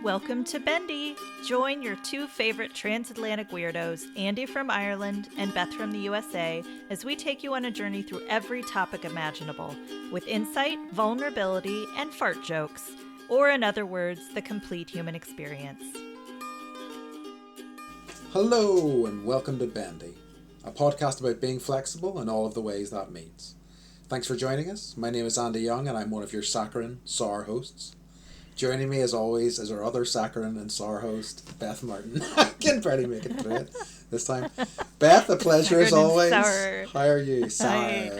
Welcome to Bendy. Join your two favorite transatlantic weirdos, Andy from Ireland and Beth from the USA, as we take you on a journey through every topic imaginable, with insight, vulnerability, and fart jokes, or in other words, the complete human experience. Hello and welcome to Bendy, a podcast about being flexible in all of the ways that means. Thanks for joining us. My name is Andy Young and I'm one of your saccharine, sour hosts. Joining me as always is our other saccharine and sour host, Beth Martin. I can barely make it through it this time. Beth, a pleasure as always. Sour. How are you? Sour.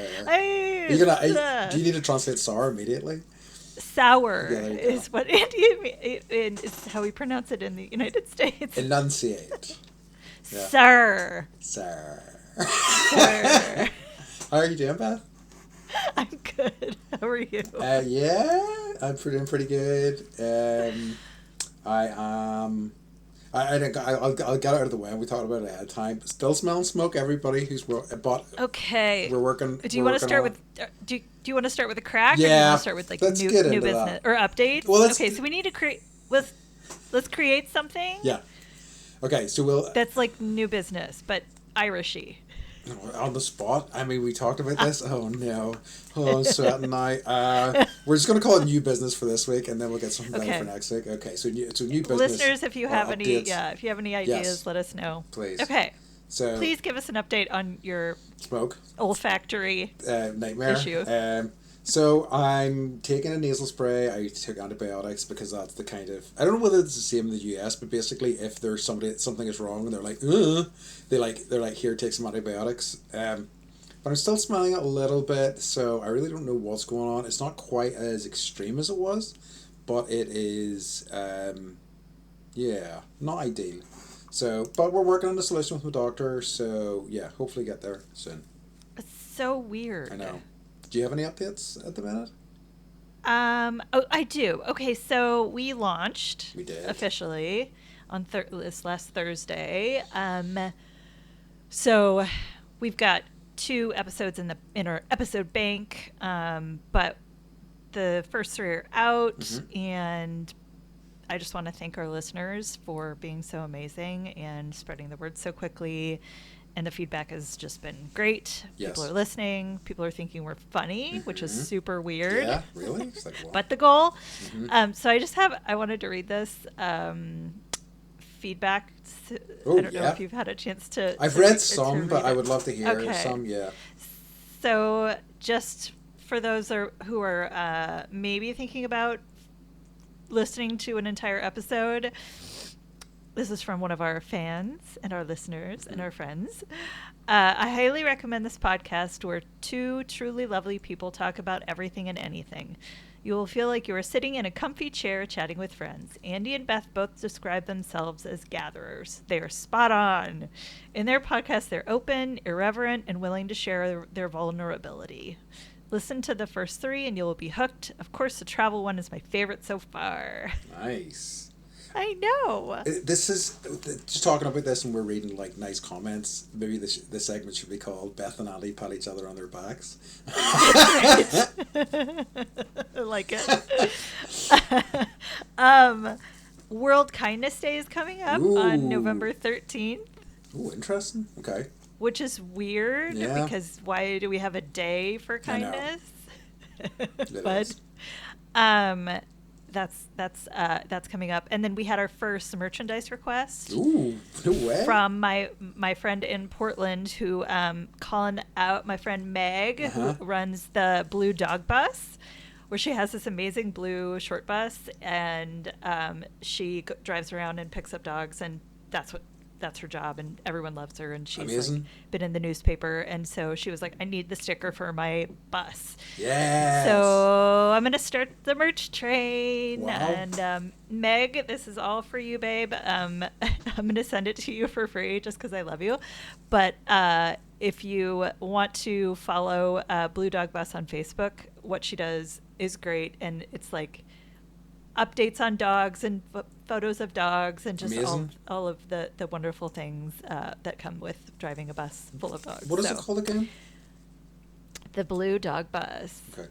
Do you need to translate sour immediately? Sour is what Andy is how we pronounce it in the United States. Enunciate. Yeah. Sir. Sir. Sir. How are you doing, Beth? I'm good. How are you? I'm doing pretty good. I'll get out of the way. We talked about it ahead of time. Still smelling smoke. Everybody who's but okay. We're working. Do you want to start with? Do you want to start with a crack? Yeah. Or do you want to start with like new business that. or updates? Well, okay, so we need to create. Let's create something. Yeah. Okay, so that's like new business, but Irishy. On the spot. I mean, we talked about this. Oh no! Oh, I'm sweating now. We're just going to call it new business for this week, and then we'll get something better for next week. Okay, so new business. Listeners, if you have updates. if you have any ideas, yes. Let us know. Please. Okay. So please give us an update on your smoke olfactory nightmare issue. So I'm taking a nasal spray. I took antibiotics because that's the kind of, I don't know whether it's the same in the US, but basically if there's something is wrong and they're like, they're like, here, take some antibiotics. But I'm still smelling it a little bit, so I really don't know what's going on. It's not quite as extreme as it was, but it is, not ideal. So, but we're working on a solution with my doctor, so yeah, hopefully get there soon. It's so weird. I know. Do you have any updates at the minute? I do. Okay, so we launched officially on this last Thursday. So we've got 2 episodes in our episode bank, but the first 3 are out, and I just want to thank our listeners for being so amazing and spreading the word so quickly. And the feedback has just been great. Yes. People are listening. People are thinking we're funny, which is super weird. Yeah, really? It's like, what? But the goal. So I wanted to read this feedback. I don't know if you've had a chance to. I've read some, but I would love to hear some, yeah. So just for those who are maybe thinking about listening to an entire episode, this is from one of our fans and our listeners and our friends. I highly recommend this podcast where 2 truly lovely people talk about everything and anything. You will feel like you are sitting in a comfy chair chatting with friends. Andy and Beth both describe themselves as gatherers. They are spot on. In their podcast, they're open, irreverent, and willing to share their vulnerability. Listen to the first 3 and you will be hooked. Of course, the travel one is my favorite so far. Nice. I know. This is just talking about this, and we're reading like nice comments. Maybe this segment should be called "Beth and Andy pat each other on their backs." I like it. World Kindness Day is coming up on November 13th. Ooh, interesting. Okay. Which is weird because why do we have a day for kindness? But that's coming up, and then we had our first merchandise request. Ooh, no way. From my friend in Portland who calling out my friend Meg, who runs the Blue Dog Bus, where she has this amazing blue short bus, and she drives around and picks up dogs, and that's her job, and everyone loves her, and she's like, been in the newspaper, and so she was like, I need the sticker for my bus. Yes. So I'm gonna start the merch train. Wow. And Meg, this is all for you, babe. I'm gonna send it to you for free just because I love you. But if you want to follow Blue Dog Bus on Facebook, what she does is great, and it's like updates on dogs and photos of dogs and just all of the wonderful things that come with driving a bus full of dogs. What is it called again? The Blue Dog Bus. Okay.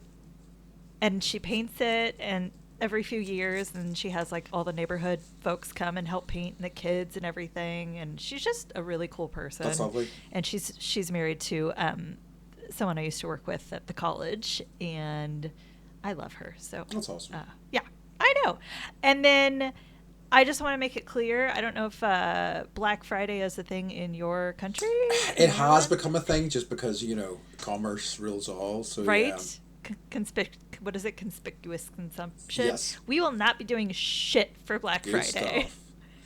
And she paints it, and every few years, and she has like all the neighborhood folks come and help paint, and the kids and everything, and she's just a really cool person. That's lovely. And she's married to someone I used to work with at the college, and I love her. So That's awesome. Yeah, I know. And then I just want to make it clear, I don't know if Black Friday is a thing in your country. It has become a thing just because, commerce rules all. So right? Yeah. What is it? Conspicuous consumption. Yes. We will not be doing shit for Black Good Friday. stuff.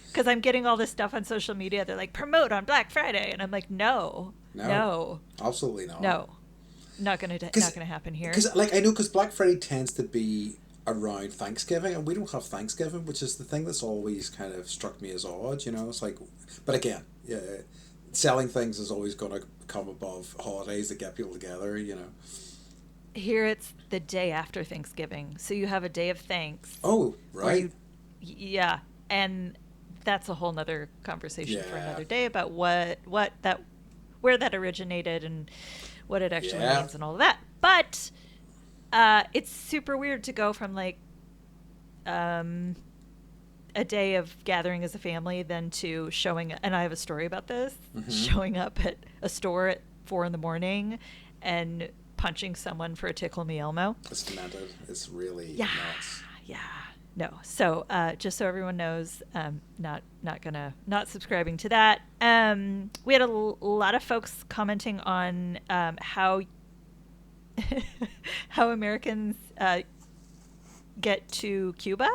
Because I'm getting all this stuff on social media. They're like, promote on Black Friday, and I'm like, no, absolutely not. no, not gonna happen here. Because because Black Friday tends to be around Thanksgiving, and we don't have Thanksgiving, which is the thing that's always kind of struck me as odd. It's like, but again, yeah, selling things is always going to come above holidays that get people together. Here it's the day after Thanksgiving, so you have a day of thanks. Oh, right. Yeah, and that's a whole nother conversation for another day about where that originated and what it actually means and all of that. But it's super weird to go from like a day of gathering as a family then to showing, and I have a story about this, showing up at a store at 4 a.m. and punching someone for a Tickle Me Elmo. It's demented. It's really nuts. Yeah. No. So just so everyone knows, not subscribing to that. We had a lot of folks commenting on how Americans get to Cuba.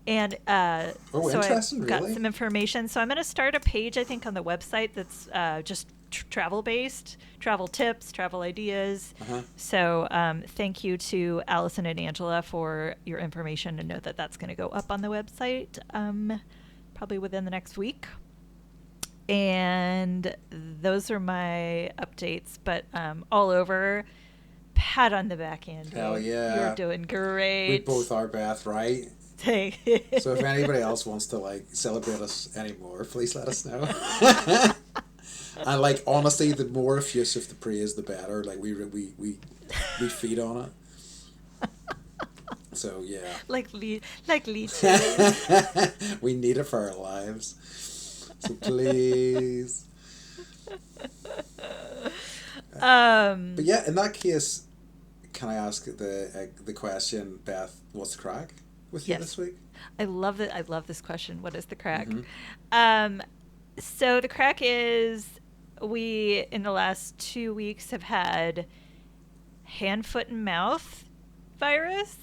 And so interesting, I've got really? some information. So I'm going to start a page, I think, on the website that's just travel-based, travel tips, travel ideas. So thank you to Allison and Angela for your information, and know that that's going to go up on the website probably within the next week. And those are my updates, but all over. Pat on the back, Andy. Hell yeah. You're doing great. We both are, Beth, right? Hey. So if anybody else wants to celebrate us anymore, please let us know. And honestly, the more effusive the praise, the better. We feed on it. So yeah. Like leeches. We need it for our lives. So please. But yeah, in that case, can I ask the question, Beth? What's the crack with you this week? I love it. I love this question. What is the crack? So the crack is, we in the last 2 weeks have had hand, foot, and mouth virus.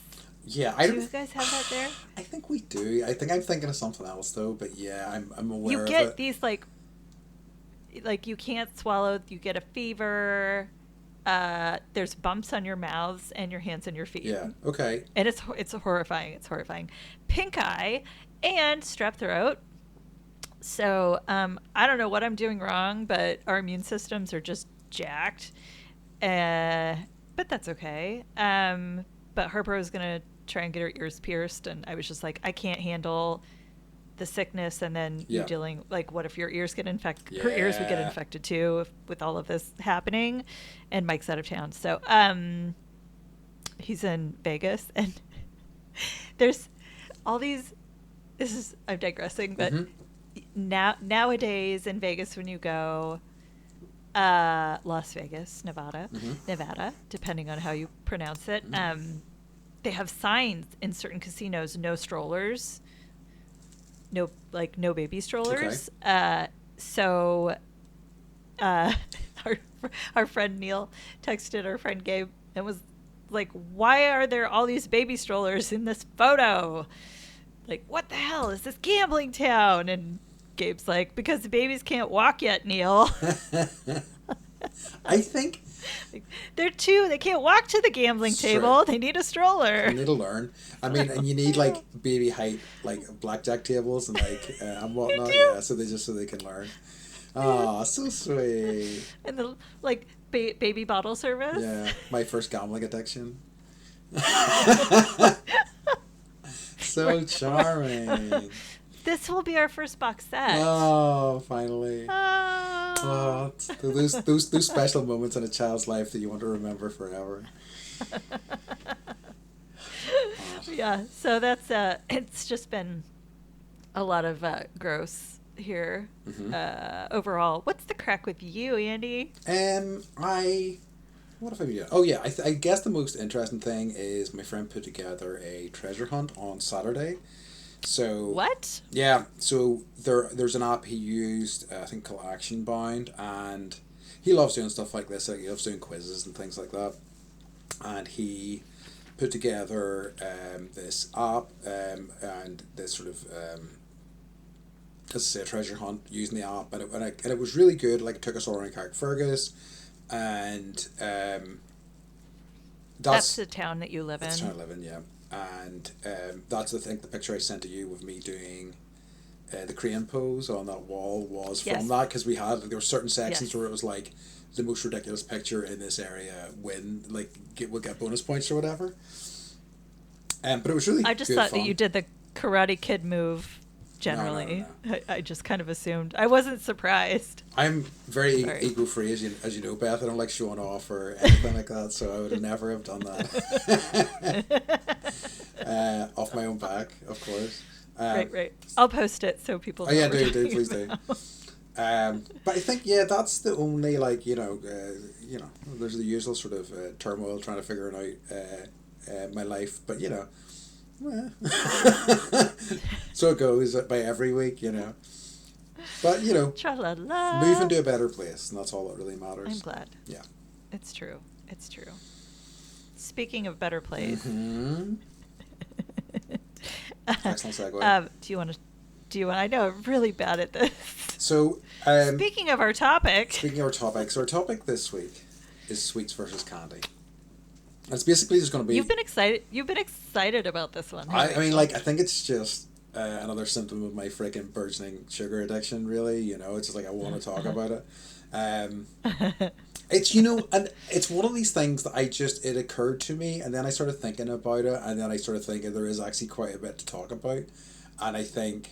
Yeah, do you guys have that there? I think we do. I think I'm thinking of something else though. But yeah, I'm aware of it. You get these like you can't swallow. You get a fever. There's bumps on your mouths and your hands and your feet. Yeah. Okay. And it's horrifying. It's horrifying. Pink eye and strep throat. So I don't know what I'm doing wrong, but our immune systems are just jacked. But that's okay. But Harper was gonna try and get her ears pierced, and I was just like, I can't handle the sickness, and then you dealing what if your ears get infected? Her ears would get infected too with all of this happening. And Mike's out of town, so he's in Vegas, and there's all these. I'm digressing, but nowadays in Vegas, when you go, Las Vegas, Nevada, depending on how you pronounce it, they have signs in certain casinos: no strollers. No baby strollers. Okay. So our friend Neil texted our friend Gabe and was like, why are there all these baby strollers in this photo? Like, what the hell is this gambling town? And Gabe's like, because the babies can't walk yet, Neil. I think they can't walk to the gambling table. They need a stroller. They need to learn. I mean, and you need baby height blackjack tables and and whatnot. Yeah, so they can learn. Oh, so sweet. And the baby bottle service. Yeah, my first gambling addiction. So charming. This will be our first box set. Oh, finally. Oh, those special moments in a child's life that you want to remember forever. Yeah, so that's it's just been a lot of gross here Hmm. overall. What's the crack with you, Andy? I what have I been doing? Oh yeah, I guess the most interesting thing is my friend put together a treasure hunt on Saturday. So What? yeah, so there's an app he used, I think called Action Bound, and he loves doing stuff like this. Like he loves doing quizzes and things like that. And he put together this app and this sort of as I say, a treasure hunt using the app, and it was really good. Like it took us all around Carrickfergus, and That's that's the town that you live that's in. trying to live in, yeah. And that's I think the picture I sent to you with me doing the crane pose on that wall was from Yes. that, because there were certain sections Yes. where it was like the most ridiculous picture in this area will get bonus points or whatever. But it was really I just good thought that fun. you did the Karate Kid move No, no, no, generally. no. I just kind of assumed. I wasn't surprised. I'm very Sorry. ego free, as you know, Beth. I don't like showing off or anything like that, so I would have never have done that. Off my own back, of course. Right, right. I'll post it so people Oh know yeah, what we're do talking please do. about. But I think that's the only there's the usual sort of turmoil trying to figure out my life, but well, so it goes by every week. But moving Tra-la-la. to a better place, and that's all that really I'm matters. glad. Yeah. It's true. It's true. Speaking of better place. Mm-hmm. Excellent segue. Do you want to? I know I'm really bad at this. So, Speaking of our topic. speaking of our topic, so our topic this week is sweets versus candy. And it's basically just going to be. You've been excited. You've been excited about this one. I mean, like, I think it's just another symptom of my freaking burgeoning sugar addiction, really. It's just like I want to talk about it. Um, and it's one of these things that it occurred to me, and then I started thinking about it, and then I started thinking there is actually quite a bit to talk about. And I think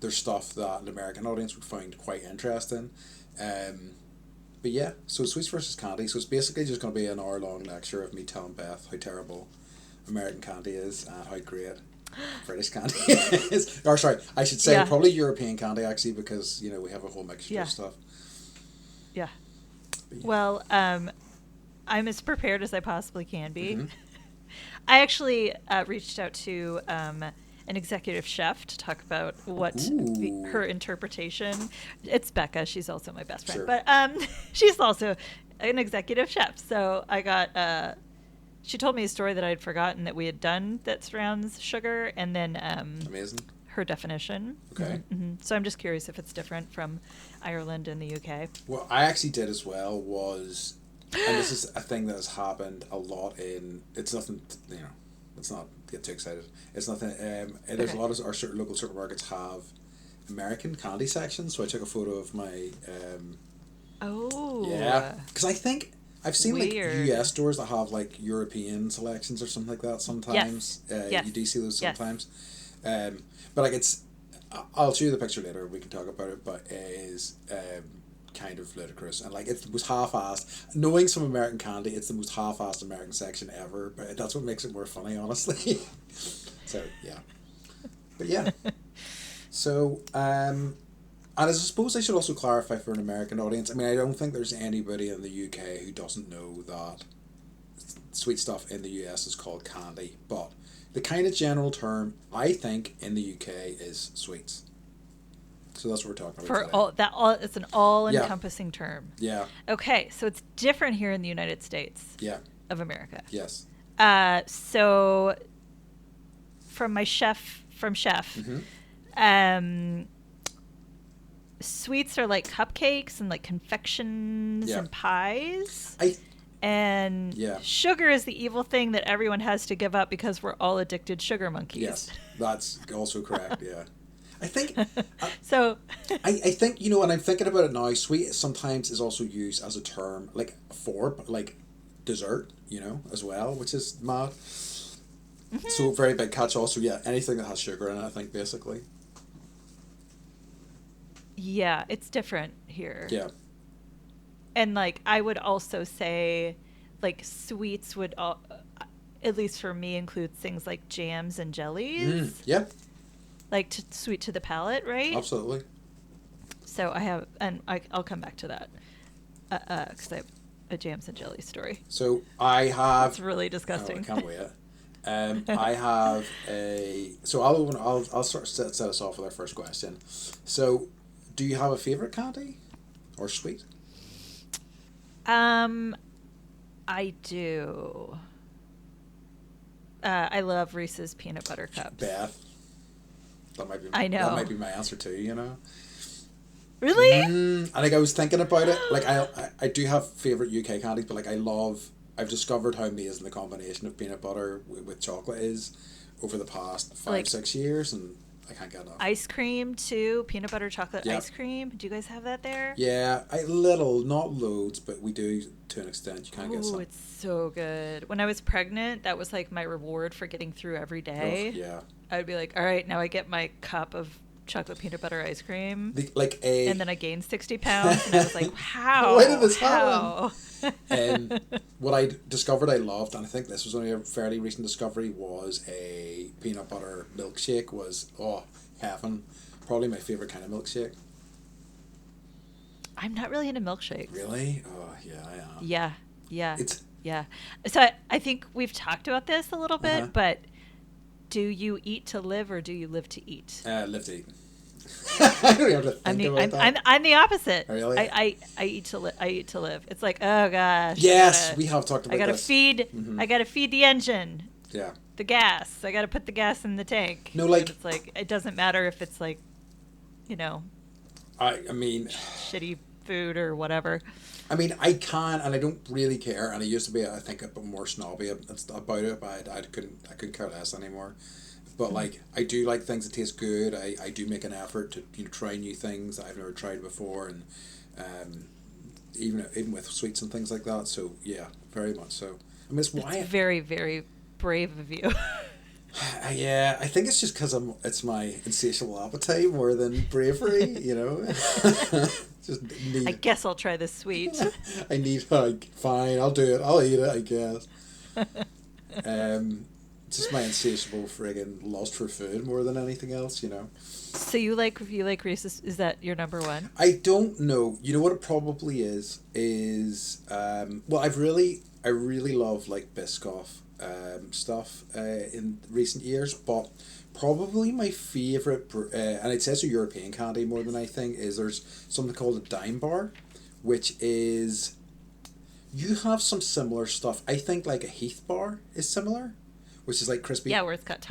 there's stuff that an American audience would find quite interesting. But yeah, so sweets versus candy. So it's basically just going to be an hour-long lecture of me telling Beth how terrible American candy is and how great British candy is. Or sorry, I should say Yeah. probably European candy, actually, because we have a whole mixture Yeah. of stuff. Yeah. But yeah. Well, I'm as prepared as I possibly can be. Mhm. I actually reached out to an executive chef to talk about her Ooh. interpretation. It's Becca. She's also my best friend, Sure. but she's also an executive chef. So I got. She told me a story that I had forgotten that we had done that surrounds sugar, and then Amazing. her definition. Okay. Mm-hmm. So I'm just curious if it's different from Ireland and the UK. What I actually did as well was, and this is a thing that has happened a lot it's nothing, let's not get too excited. It's nothing, and there's Okay. a lot of our certain local supermarkets have American candy sections, so I took a photo of my, Oh. yeah, because I think I've seen Weird. like US stores that have like European selections or something like that sometimes. Yes. You do see those Yes. sometimes. But like I'll show you the picture later. We can talk about it, but it is kind of ludicrous, and like it was half-assed. Knowing some American candy, it's the most half-assed American section ever. But that's what makes it more funny, honestly. So yeah, but yeah. So and I suppose I should also clarify for an American audience. I mean, I don't think there's anybody in the UK who doesn't know that sweet stuff in the US is called candy, but the kind of general term I think in the UK is sweets. So that's what we're talking about For today. it's an all-encompassing term. Yeah. Okay, so it's different here in the United States Yeah. of America. Yes. So from chef, Mm-hmm. um, sweets are like cupcakes and like confections Yeah. and pies. I And Yeah. sugar is the evil thing that everyone has to give up because we're all addicted sugar monkeys. Yes, that's also correct. Yeah. I think So I think when I'm thinking about it now, sweet sometimes is also used as a term like for like dessert, as well, which is mad. So very big catch all. So yeah, anything that has sugar in it, I think basically. yeah, it's different here. Yeah. And like I would also say like sweets would at least for me, includes things like jams and jellies, Yep, like sweet to the palate, right? absolutely. So I'll come back to that because I have a jams and jelly story. So I have. It's really Oh, I disgusting. can't wait. I have a. So I'll sort of set us off with our first question. So, do you have a favorite candy or sweet? I do. I love Reese's peanut butter cups. Beth. That might be. I know. That might be my answer too. You know. Really? I think I was thinking about it. Like I do have favorite UK candies, but like I've discovered how amazing the combination of peanut butter with chocolate is over the past 5-6 years, and I can't get enough. Ice cream too, peanut butter chocolate Yep. ice cream. Do you guys have that there? Yeah, not loads, but we do to an extent. You can't get Oh, some. it's so good. When I was pregnant, that was like my reward for getting through every day. Oh, yeah. I would be like, all right, now I get my cup of chocolate peanut butter ice cream. And then I gained 60 pounds, and I was like, how? Why did this how? happen? What I discovered I loved, and I think this was only a fairly recent discovery, was a peanut butter milkshake. Was heaven. Probably my favorite kind of milkshake. I'm not really into milkshakes. Really? Oh yeah, I am. Yeah. It's Yeah. So I think we've talked about this a little bit, but do you eat to live or do you live to eat? Live to eat. I don't have to think about that. I'm the opposite. Really? I eat to live. I eat to live. It's like, oh gosh. Yes, we have talked about this. I gotta feed the engine. Yeah. The gas. I gotta put the gas in the tank. No, like, it's like it doesn't matter if it's like, I mean, shitty food or whatever. I mean, I can, and I don't really care. And I used to be, I think, a bit more snobby about it, but I couldn't care less anymore. But like, I do like things that taste good. I do make an effort to try new things that I've never tried before, and even with sweets and things like that. So yeah, very much so. I mean, it's very, very brave of you. Yeah, I think it's just because it's my insatiable appetite more than bravery, Just I guess I'll try this sweet. I need, fine, I'll do it. I'll eat it, I guess. Just my insatiable friggin' lust for food more than anything else, So you like Reese's? Is that your number one? I don't know. You know what it probably is well, I really love like Biscoff stuff in recent years, but probably my favorite, and I'd say it's a European candy more than anything, is there's something called a dime bar, which is, you have some similar stuff. I think like a Heath bar is similar, which is like crispy. Yeah, where it's got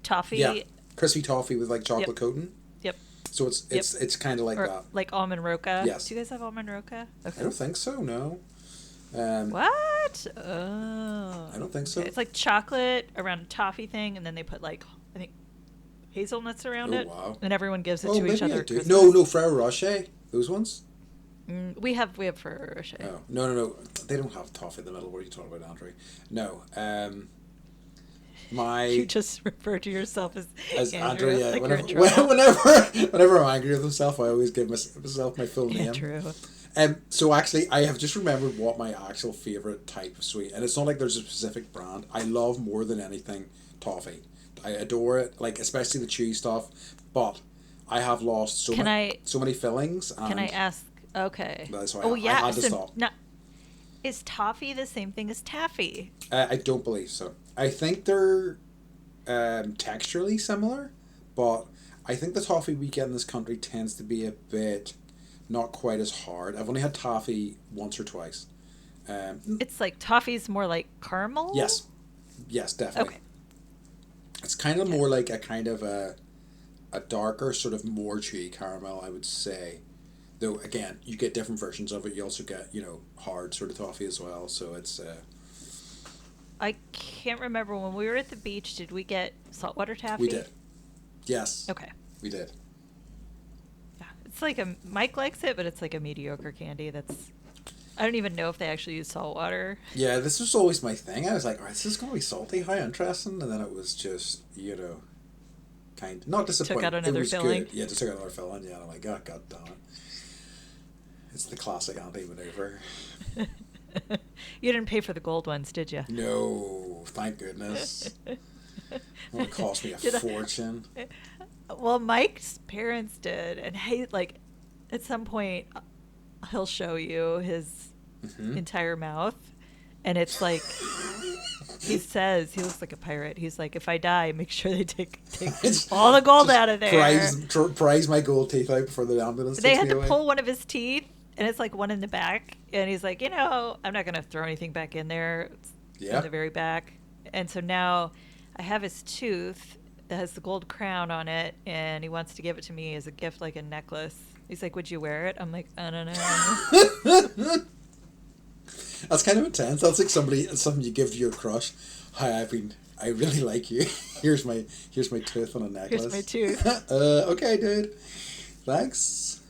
toffee. Yeah, crispy toffee with like chocolate Yep. coating. Yep. So it's kind of like or that. Like almond roca. Yes. Do you guys have almond roca? Okay. I don't think so. No. What? Oh. I don't think so. Okay. It's like chocolate around a toffee thing, and then they put like, I think, hazelnuts around it. Wow. And everyone gives it to maybe each other. I at do. Christmas. No, Ferrero Rocher. Those ones. We have Ferrero Rocher. Oh no! They don't have toffee in the middle. What are you talking about, Andrew? No. You just refer to yourself as Andrew. Andrew. Yeah. Like Whenever I'm angry with myself, I always give myself my full name. Andrew. So actually, I have just remembered what my actual favorite type of sweet, and it's not like there's a specific brand. I love more than anything toffee. I adore it, like especially the chewy stuff. But I have lost so many fillings. And can I ask? Okay. That's why I had to stop. Is toffee the same thing as taffy? I don't believe so. I think they're texturally similar, but I think the toffee we get in this country tends to be a bit not quite as hard. I've only had toffee once or twice. It's like toffee's more like caramel? Yes, definitely. Okay. It's kind of more like a kind of a darker, sort of more chewy caramel, I would say. Though, again, you get different versions of it. You also get, hard sort of toffee as well. So it's... I can't remember. When we were at the beach, did we get saltwater taffy? We did. Yes. Okay. We did. Yeah. It's like Mike likes it, but it's like a mediocre candy that's... I don't even know if they actually use salt water. Yeah, this was always my thing. I was like, all right, this is going to be salty. How interesting. And then it was just, not disappointing. Took out another filling. Good. Yeah, just took out another filling. Yeah, I'm like, oh, God damn it. It's the classic auntie maneuver. You didn't pay for the gold ones, did you? No, thank goodness. It would have cost me a Did fortune. Well, Mike's parents did, and hey, like at some point he'll show you his Mm-hmm. entire mouth, and it's like he says he looks like a pirate. He's like, if I die, make sure they take It's all the gold just out of there. prize my gold teeth out before the ambulance They takes had me to away. pull one of his teeth, and it's like one in the back, and he's like, I'm not gonna throw anything back in there. It's in Yeah. the very back, and so now I have his tooth that has the gold crown on it, and he wants to give it to me as a gift, like a necklace. He's like, would you wear it? I'm like, I don't know. That's kind of intense. That's like something you give to your crush. Hi, I really like you. Here's my tooth on a necklace. Here's my tooth. Okay, dude. Thanks.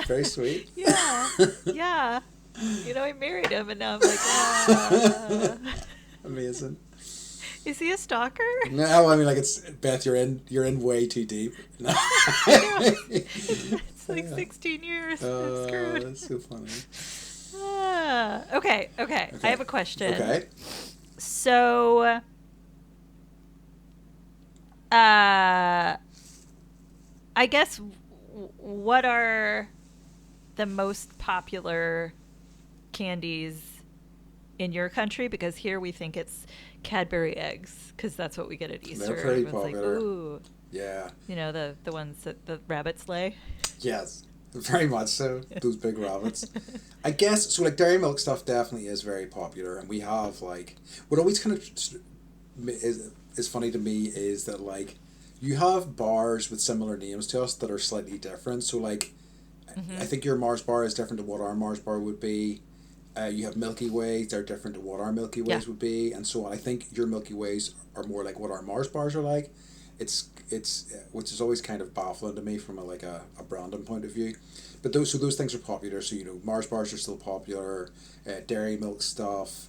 Very sweet. Yeah, yeah. I married him, and now I'm like, ah. Amazing. Is he a stalker? No, I mean, like, it's Beth. You're in way too deep. No. It's like 16 years. I'm screwed. That's so funny. Okay. I have a question. Okay. So, I guess what are the most popular candies in your country? Because here we think it's Cadbury eggs, because that's what we get at Easter. They're pretty Everyone's popular. like, ooh, Yeah. the ones that the rabbits lay. Yes. Very much so. Those big rabbits. I guess so. Like dairy milk stuff definitely is very popular, and we have like what always kind of is funny to me is that like you have bars with similar names to us that are slightly different. So like I think your Mars bar is different to what our Mars bar would be. You have Milky Ways; they're different to what our Milky Ways would be, and so on. I think your Milky Ways are more like what our Mars bars are like. It's which is always kind of baffling to me from a branding point of view, but those things are popular. So Mars bars are still popular, dairy milk stuff.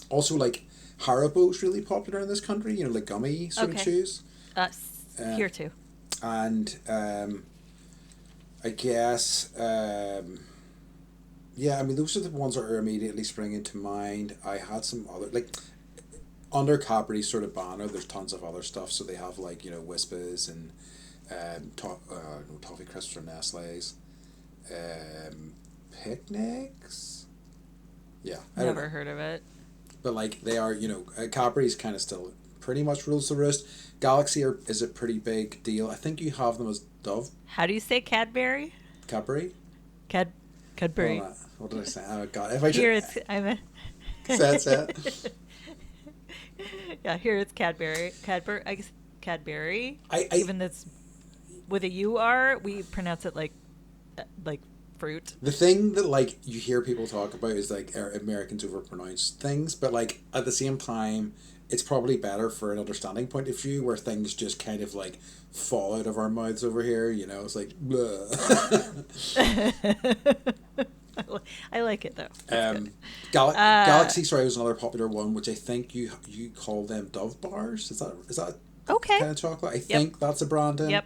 Also like Haribo's really popular in this country. Like gummy sort of chews. Here too. And I guess yeah, I mean those are the ones that are immediately springing to mind. I had some other like. Under Cadbury's sort of banner, there's tons of other stuff. So they have like Wispas and toffee crisps or Nestle's, picnics. Yeah, I Never heard of it. But like they are, Cadbury's kind of still pretty much rules the roost. Galaxy is a pretty big deal. I think you have them as Dove. How do you say Cadbury? Cadbury. Cadbury. What did I say? Oh God! If I Here just it's say it. Yeah, here it's Cadbury. I guess Cadbury. I Even that's with a U-R, we pronounce it like fruit. The thing that like you hear people talk about is like Americans overpronounce things, but like at the same time, it's probably better for an understanding point of view where things just kind of like fall out of our mouths over here. It's like I like it though. Galaxy, sorry, was another popular one, which I think you call them Dove bars. Is that okay? Kind of chocolate? I think that's a brand. Yep.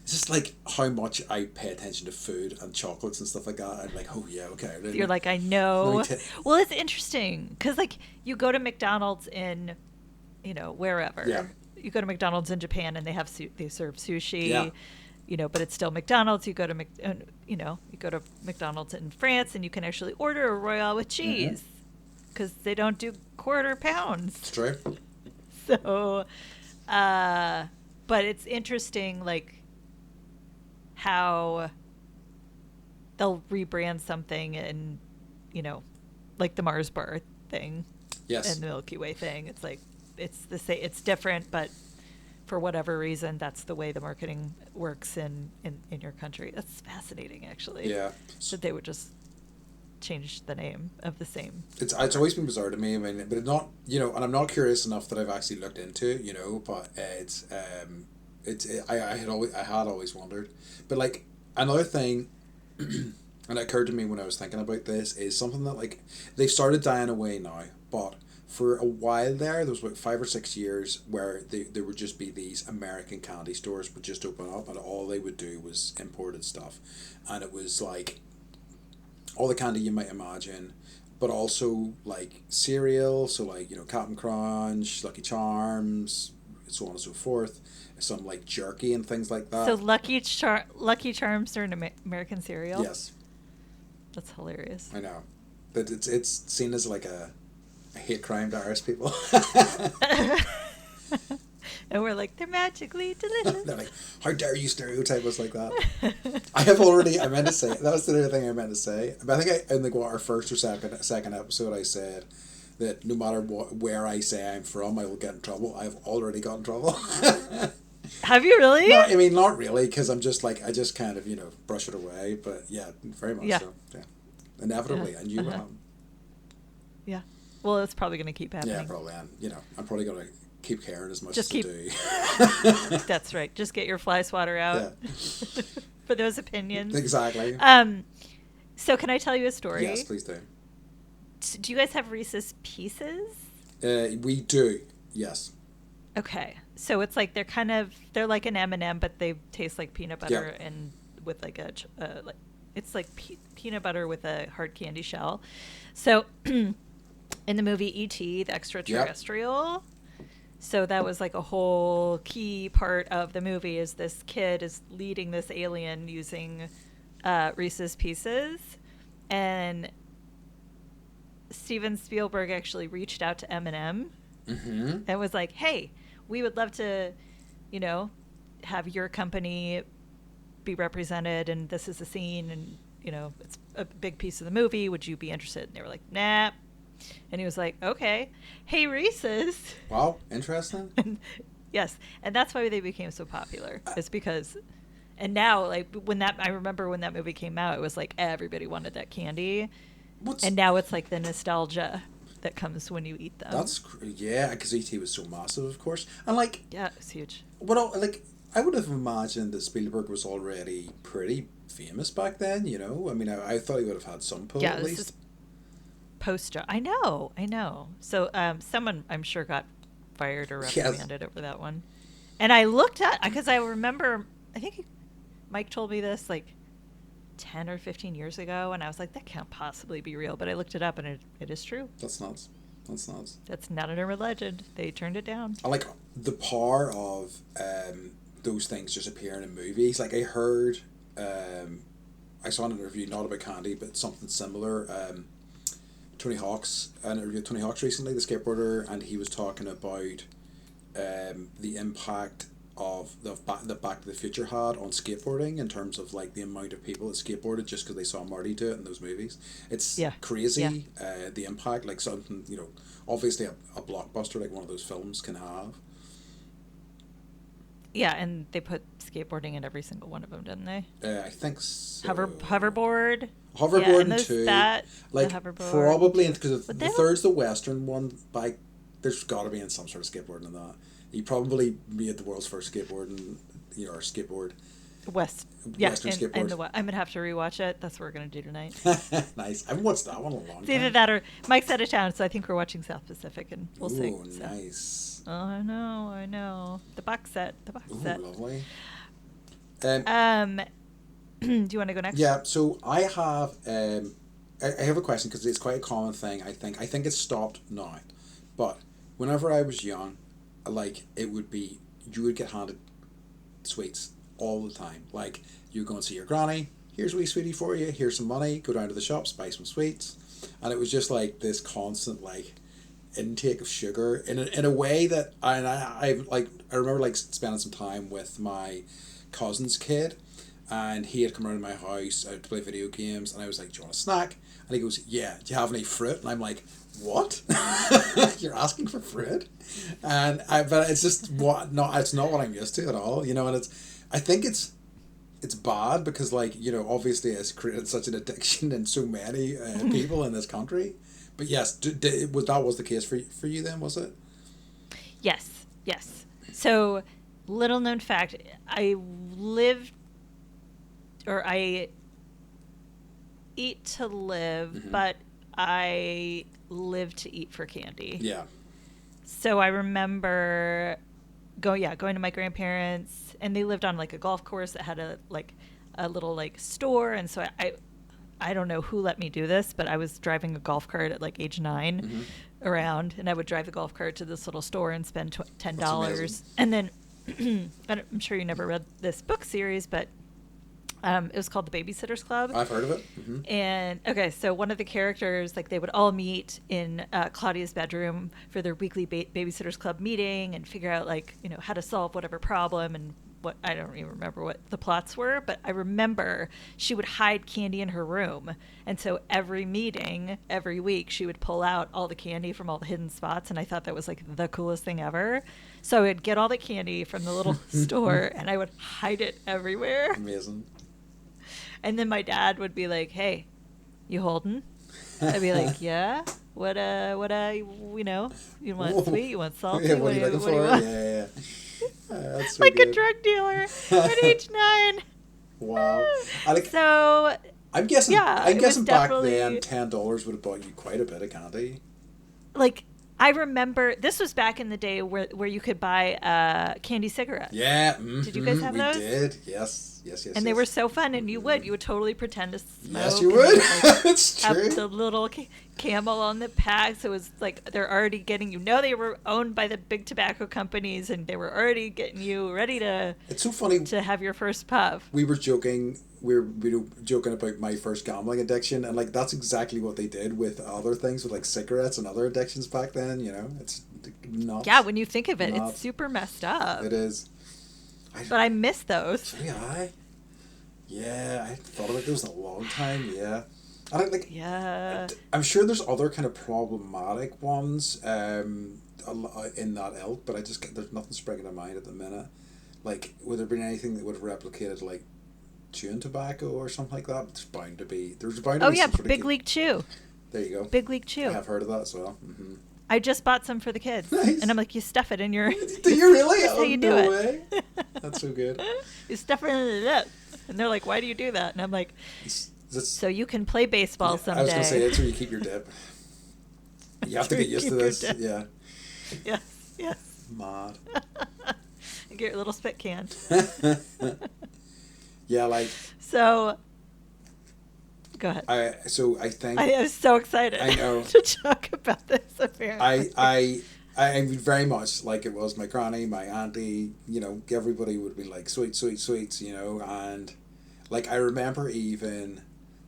It's just like how much I pay attention to food and chocolates and stuff like that. I'm like, oh yeah, okay. You're like, I know. Well, it's interesting because like you go to McDonald's in, wherever. Yeah. You go to McDonald's in Japan and they serve sushi. Yeah. But it's still McDonald's. You go to McDonald's in France and you can actually order a Royale with cheese because they don't do quarter pounds. It's true. So, but it's interesting, like how they'll rebrand something and, like the Mars bar thing. Yes. And the Milky Way thing. It's like, it's the same, it's different, but for whatever reason, that's the way the marketing works in your country. That's fascinating, actually. Yeah. That they would just change the name of the same. It's always been bizarre to me. I mean, but it's not, and I'm not curious enough that I've actually looked into it, but I had always wondered. But like another thing, and it occurred to me when I was thinking about this, is something that like they've started dying away now, but for a while there was about 5 or 6 years where there would just be these American candy stores would just open up and all they would do was imported stuff, and it was like all the candy you might imagine, but also like cereal, so like, you know, Captain Crunch, Lucky Charms, so on and so forth. Some like jerky and things like So that. Lucky Charms are an American cereal. Yes, That's hilarious. I know. But it's seen as like a hate crime to Irish people. And we're like, they're magically delicious. They're like, how dare you stereotype us like that? I meant to say, that was the other thing I meant to say. But I think in our first or second episode, I said that no matter where I say I'm from, I will get in trouble. I've already got in trouble. Have you really? No, I mean, not really, because I'm just like, I just kind of, you know, brush it away. But yeah, very much so. Yeah. Inevitably, I knew what happened. Yeah. Well, it's probably going to keep happening. Yeah, probably. And, you know, I'm probably going to keep caring as much Just as keep- I do. That's right. Just get your fly swatter out Yeah. for those opinions. Exactly. So can I tell you a story? Yes, please do. Do you guys have Reese's Pieces? We do, yes. Okay. So it's like they're like an M&M, but they taste like peanut butter and with like it's like peanut butter with a hard candy shell. So in the movie E.T., the extraterrestrial, so that was like a whole key part of the movie is this kid is leading this alien using Reese's Pieces. And Steven Spielberg actually reached out to M&M and was like, hey, we would love to, you know, have your company be represented, and this is a scene, and, you know, it's a big piece of the movie. Would you be interested? And they were like, nah. And he was like, okay. Hey, Reese's. Wow, interesting. And, yes. And that's why they became so popular. It's because, and now, like, I remember when that movie came out, it was like everybody wanted that candy. And now it's like the nostalgia that comes when you eat them. Yeah, because E.T. was so massive, of course. And like, yeah, it's huge. I would have imagined that Spielberg was already pretty famous back then, you know? I mean, I thought he would have had some pull at least. This is poster. I know. So someone, I'm sure, got fired or reprimanded over that one. And I looked at, because I remember, I think Mike told me this like 10 or 15 years ago, and I was like, that can't possibly be real. But I looked it up, and it is true. That's nuts. That's not an urban legend. They turned it down. I like the power of those things just appearing in movies. Like I heard, I saw an interview, not about candy, but something similar. An interview with Tony Hawk's recently, the skateboarder, and he was talking about the impact of the Back to the Future had on skateboarding in terms of like the amount of people that skateboarded just because they saw Marty do it in those movies. It's crazy, the impact, like something, you know, obviously a blockbuster like one of those films can have. Yeah, and they put skateboarding in every single one of them, didn't they? I think so. Hoverboard. Hoverboard too. Like the hoverboard. Probably because the third's the Western one. But there's got to be in some sort of skateboarding in that. He probably made the world's first skateboard, and or skateboard. Western skateboard. I'm gonna have to rewatch it. That's what we're gonna do tonight. Nice. I haven't watched that one in a long time. It's either that or Mike's out of town, so I think we're watching South Pacific, and we'll see. Oh, nice. Oh, I know. The box set. Lovely. Do you want to go next? Yeah. So I have I have a question because it's quite a common thing. I think it's stopped now, but whenever I was young, like it would be you would get handed sweets all the time. Like you go and see your granny. Here's a wee sweetie for you. Here's some money. Go down to the shops, buy some sweets, and it was just like this constant like intake of sugar in a way that I remember like spending some time with my cousin's kid, and he had come around to my house to play video games, and I was like, do you want a snack? And he goes, yeah, do you have any fruit? And I'm like, what? You're asking for fruit? But it's just it's not what I'm used to at all, you know. And I think it's bad because, like, you know, obviously it's created such an addiction in so many people in this country. But yes, that was the case for you then, was it? Yes. So, little known fact, I eat to live, but I live to eat for candy. Yeah. So I remember going to my grandparents, and they lived on like a golf course that had a little like store, and so I don't know who let me do this, but I was driving a golf cart at like age 9 around, and I would drive the golf cart to this little store and spend $10. And then I'm sure you never read this book series, but it was called The Babysitter's Club. I've heard of it. And okay, so one of the characters, like they would all meet in Claudia's bedroom for their weekly Babysitter's Club meeting and figure out like, you know, how to solve whatever problem and what, I don't even remember what the plots were, but I remember she would hide candy in her room. And so every meeting, every week, she would pull out all the candy from all the hidden spots. And I thought that was like the coolest thing ever. So I'd get all the candy from the little store and I would hide it everywhere. Amazing. And then my dad would be like, "Hey, you holding?" I'd be like, "Yeah. What, you know, you want sweet? You want salty? Yeah, what are you looking for? Want?" Yeah. That's so like good. a drug dealer at age 9. Wow. So I'm guessing. yeah, I'm it guessing was back definitely- then $10 would have bought you quite a bit of candy. like I remember this was back in the day where you could buy candy cigarettes. Yeah. Did you guys have those? We did. Yes. And they were so fun, and you would totally pretend to smoke. Yes, you and would. like, It's true. have the little camel on the pack, so it was like they're already getting you. Know they were owned by the big tobacco companies, and they were already getting you ready to. It's so funny. To have your first puff. We were joking. We were joking about my first gambling addiction, and like that's exactly what they did with other things, with like cigarettes and other addictions back then. You know, it's nuts. Yeah, when you think of it, Nuts. it's super messed up. It is. But I miss those. So did I. Yeah, I hadn't thought about those in a long time. Yeah, I don't like. Yeah. I'm sure there's other kind of problematic ones in that ilk, but there's nothing springing to mind at the minute. Like, would there been anything that would have replicated like chewing tobacco or something like that? There's bound to be. Oh yeah, Big League Chew. There you go. Big League Chew. I have heard of that as well. Mm-hmm. I just bought some for the kids. Nice. And I'm like, you stuff it in your... Do you really? That's how you do no it. way. That's so good. You stuff it in the lip. And they're like, why do you do that? And I'm like, so you can play baseball someday. I was going to say, that's where you keep your dip. You have to get used to this. Yeah. Yes. Mad. Get your little spit can. Yeah, like... So... Go ahead. I think... I am so excited I know. to talk about this, apparently. I very much like it was my granny, my auntie, you know, everybody would be like, sweets, you know, and like I remember even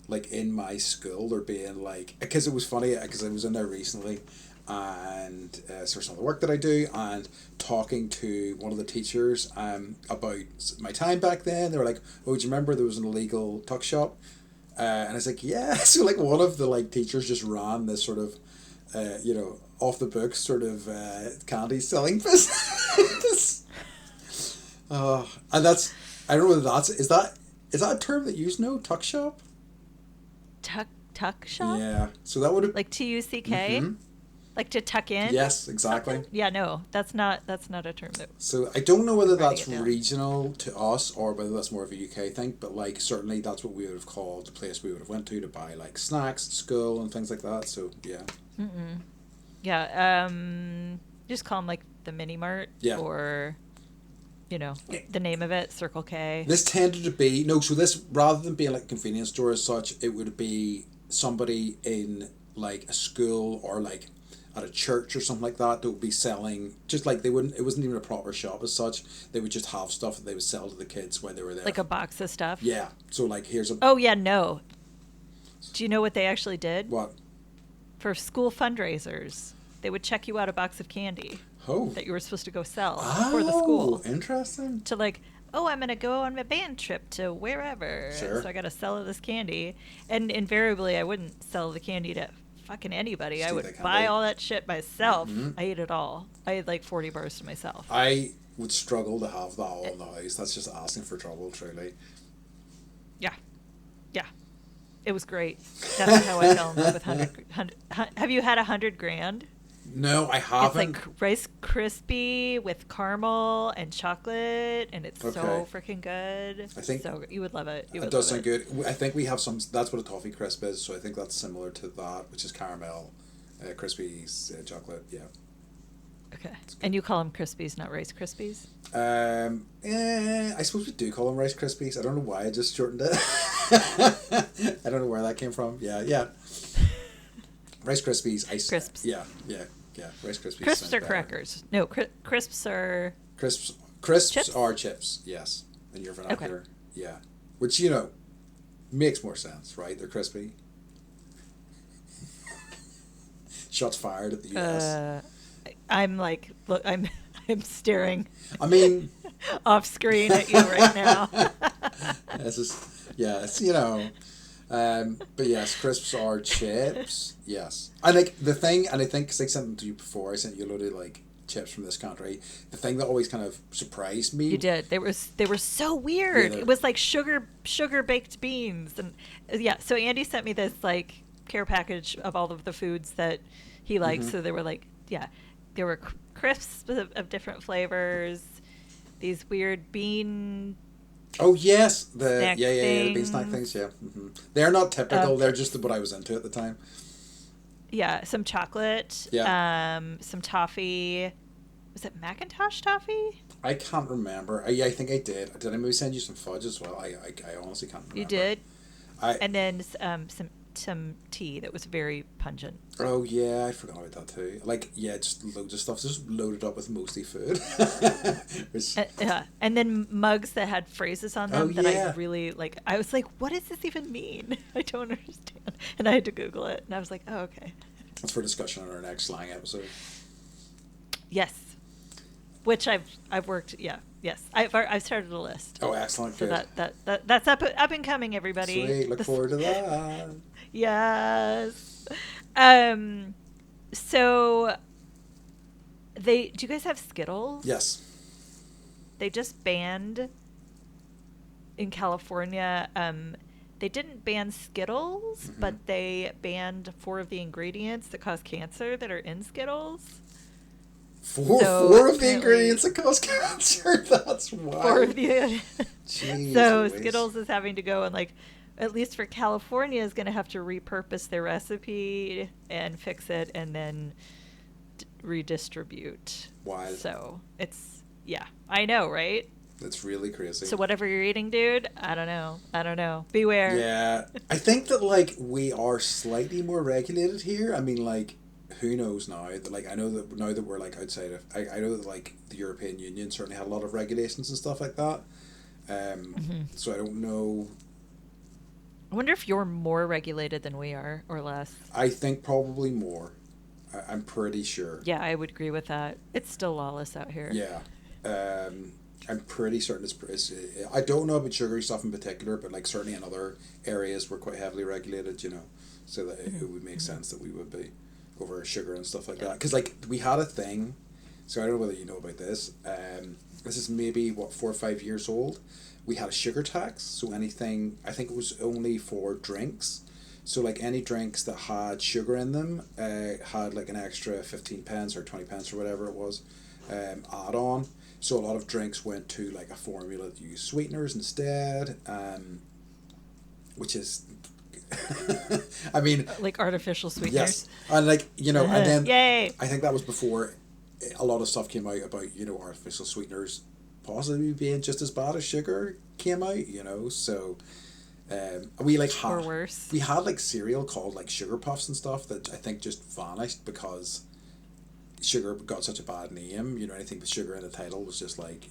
like in my school there being like, because it was funny, because I was in there recently and so some of the work that I do and talking to one of the teachers about my time back then. They were like, oh, do you remember there was an illegal tuck shop? And I was like, yeah. So like one of the like teachers just ran this sort of you know, off the books sort of candy selling business. And that's, I don't know whether is that a term that you know, tuck shop? Tuck shop? Yeah. So that would have like TUCK? Mm-hmm. Like to tuck in? Yes, exactly. Something? Yeah, no, that's not a term that. So I don't know whether that's regional to us or whether that's more of a UK thing, but like certainly that's what we would have called the place we would have went to buy like snacks at school and things like that. So yeah. Mm-mm. Yeah, just call them like the mini mart or, you know, the name of it, Circle K. This tended to be, so this, rather than being like a convenience store as such, it would be somebody in like a school or like at a church or something like that would be selling, just like it wasn't even a proper shop as such. They would just have stuff that they would sell to the kids when they were there. Like a box of stuff? Yeah. So like here's a... Oh yeah, no. Do you know what they actually did? What? For school fundraisers, they would check you out a box of candy that you were supposed to go sell for the school. Oh, interesting. To like, oh, I'm going to go on a band trip to wherever. Sure. So I got to sell this candy. And invariably, I wouldn't sell the candy to fucking anybody. I would buy all that shit myself. Mm-hmm. I ate it all. I had like 40 bars to myself. I would struggle to have that all in the house. That's just asking for trouble, truly. Yeah. It was great. That's how I fell in love with 100. Have you had $100 No, I haven't. It's like Rice Krispie with caramel and chocolate, and it's so freaking good. I think so you would love it. It does sound good. I think we have some. That's what a toffee crisp is. So I think that's similar to that, which is caramel, crispy chocolate. Yeah. Okay. And you call them Krispies, not Rice Krispies? I suppose we do call them Rice Krispies. I don't know why I just shortened it. I don't know where that came from. Yeah, yeah. Rice Krispies. Crisps. Yeah, yeah, yeah. Rice Krispies. Crisps sound are better. crackers. No, crisps are Crisps chips. are chips. Yes, in your Okay. vernacular. Yeah, which makes more sense, right? They're crispy. Shots fired at the U.S. I'm like, look, I'm staring I mean, off screen at you right now. this is yes, but yes, crisps are chips. Yes, I like the thing, and I think 'cause I sent them to you before. I sent you a load of like chips from this country. The thing that always kind of surprised me. You did. They were so weird. Yeah, It was like sugar baked beans, and yeah. So Andy sent me this like care package of all of the foods that he likes. Mhm. So there were like, yeah, there were crisps of different flavors. These weird bean Oh yes, the snack the bean snack things. things. Yeah, they're not typical. Um, They're just what I was into at the time. yeah, some chocolate. Yeah. Some toffee. Was it Macintosh toffee? I can't remember. I think I did. Did I maybe send you some fudge as well? I honestly can't remember. You did. I And then some tea that was very pungent. Oh yeah, I forgot about that too. Like yeah, just loads of stuff, just loaded up with mostly food. Which, And then mugs that had phrases on them Oh, that I yeah. really like. I was like, what does this even mean? I don't understand. And I had to Google it. And I was like, oh, okay. that's for discussion on our next slang episode. Yes. Which I've worked. Yeah. Yes. I've started a list. Oh, excellent! So Good. that's up and coming, everybody. Sweet. Look forward to that. Yes. So do you guys have Skittles? Yes. They just banned in California. They didn't ban Skittles, Mhm. but they banned 4 of the ingredients that cause cancer that are in Skittles. Four So of the apparently- ingredients that cause cancer. That's wild. 4 of the. Jeez So Louise. Skittles is having to go and like, at least for California, is going to have to repurpose their recipe and fix it and then redistribute. Wild. So yeah, I know, right? That's really crazy. So whatever you're eating, dude, I don't know. Beware. Yeah, I think that like we are slightly more regulated here. I mean, like, who knows now? That like I know that now that we're like outside of, I know that like the European Union certainly had a lot of regulations and stuff like that. So I don't know. I wonder if you're more regulated than we are or less. I think probably more. I'm pretty sure. Yeah, I would agree with that. It's still lawless out here. Yeah. I'm pretty certain it's I don't know about sugary stuff in particular, but like certainly in other areas we're quite heavily regulated, so that it would make sense that we would be over sugar and stuff like that. Because like we had a thing, so I don't know whether you know about this. This is maybe 4 or 5 years old. We had a sugar tax, so anything, I think it was only for drinks. So like any drinks that had sugar in them had like an extra 15 pence or 20 pence or whatever it was add on. So a lot of drinks went to like a formula that used sweeteners instead, which is, I mean, Like artificial sweeteners. yes, and like and then Yay. I think that was before a lot of stuff came out about artificial sweeteners possibly being just as bad as sugar came out. So we like Or had worse. we had like cereal called like sugar puffs and stuff that I think just vanished because sugar got such a bad name. Anything with sugar in the title was just like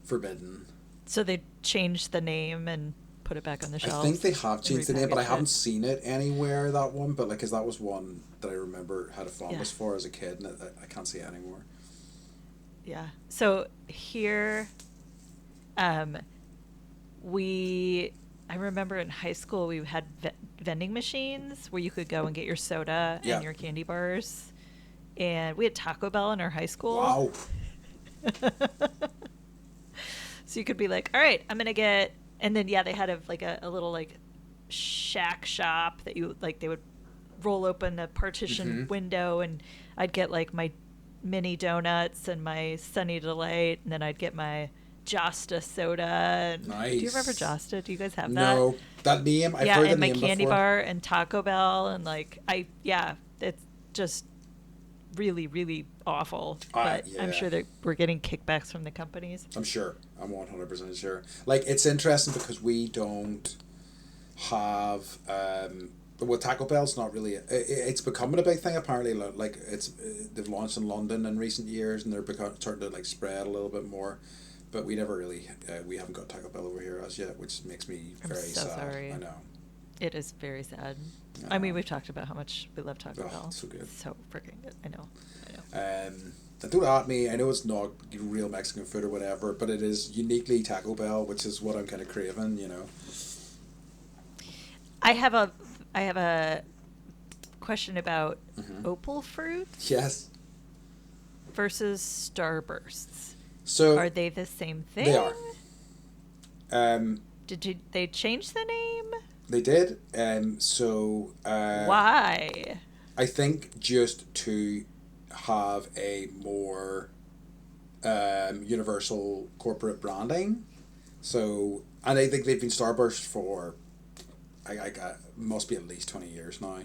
forbidden. So they changed the name and put it back on the I shelves. think they have changed the name, but I repackaged haven't it. seen it anywhere, that one. But like, 'cause that was one that I remember had a fondness Yeah. for as a kid, and I can't see it anymore. Yeah. So here, I remember in high school we had vending machines where you could go and get your soda Yeah. and your candy bars, and we had Taco Bell in our high school. Wow. So you could be like, all right, I'm gonna get, and then they had a little like shack shop that you like. They would roll open a partition Mhm. window, and I'd get like my mini donuts and my Sunny Delight, and then I'd get my Josta soda. And Nice. Do you remember Josta? Do you guys have that? No, that name I've Yeah, heard the and my name candy before. bar and Taco Bell, and it's just really, really awful. But Yeah. I'm sure that we're getting kickbacks from the companies. I'm sure. I'm 100% sure. Like, it's interesting because we don't have well, Taco Bell's not really it's becoming a big thing apparently. Like, it's they've launched in London in recent years, and they're starting to like spread a little bit more, but we never really we haven't got Taco Bell over here as yet, which makes me I'm very so sad. sorry. I know. It is very sad. I mean, we've talked about how much we love Taco Bell. It's so good. So freaking good. I know. Don't at me. I know it's not real Mexican food or whatever, but it is uniquely Taco Bell, which is what I'm kind of craving. You know. I have a question about opal fruit Yes. versus starbursts. So Are they the same thing? they are. They change the name? They did. Why? I think just to have a more universal corporate branding. So, and I think they've been Starburst for I must be at least 20 years now.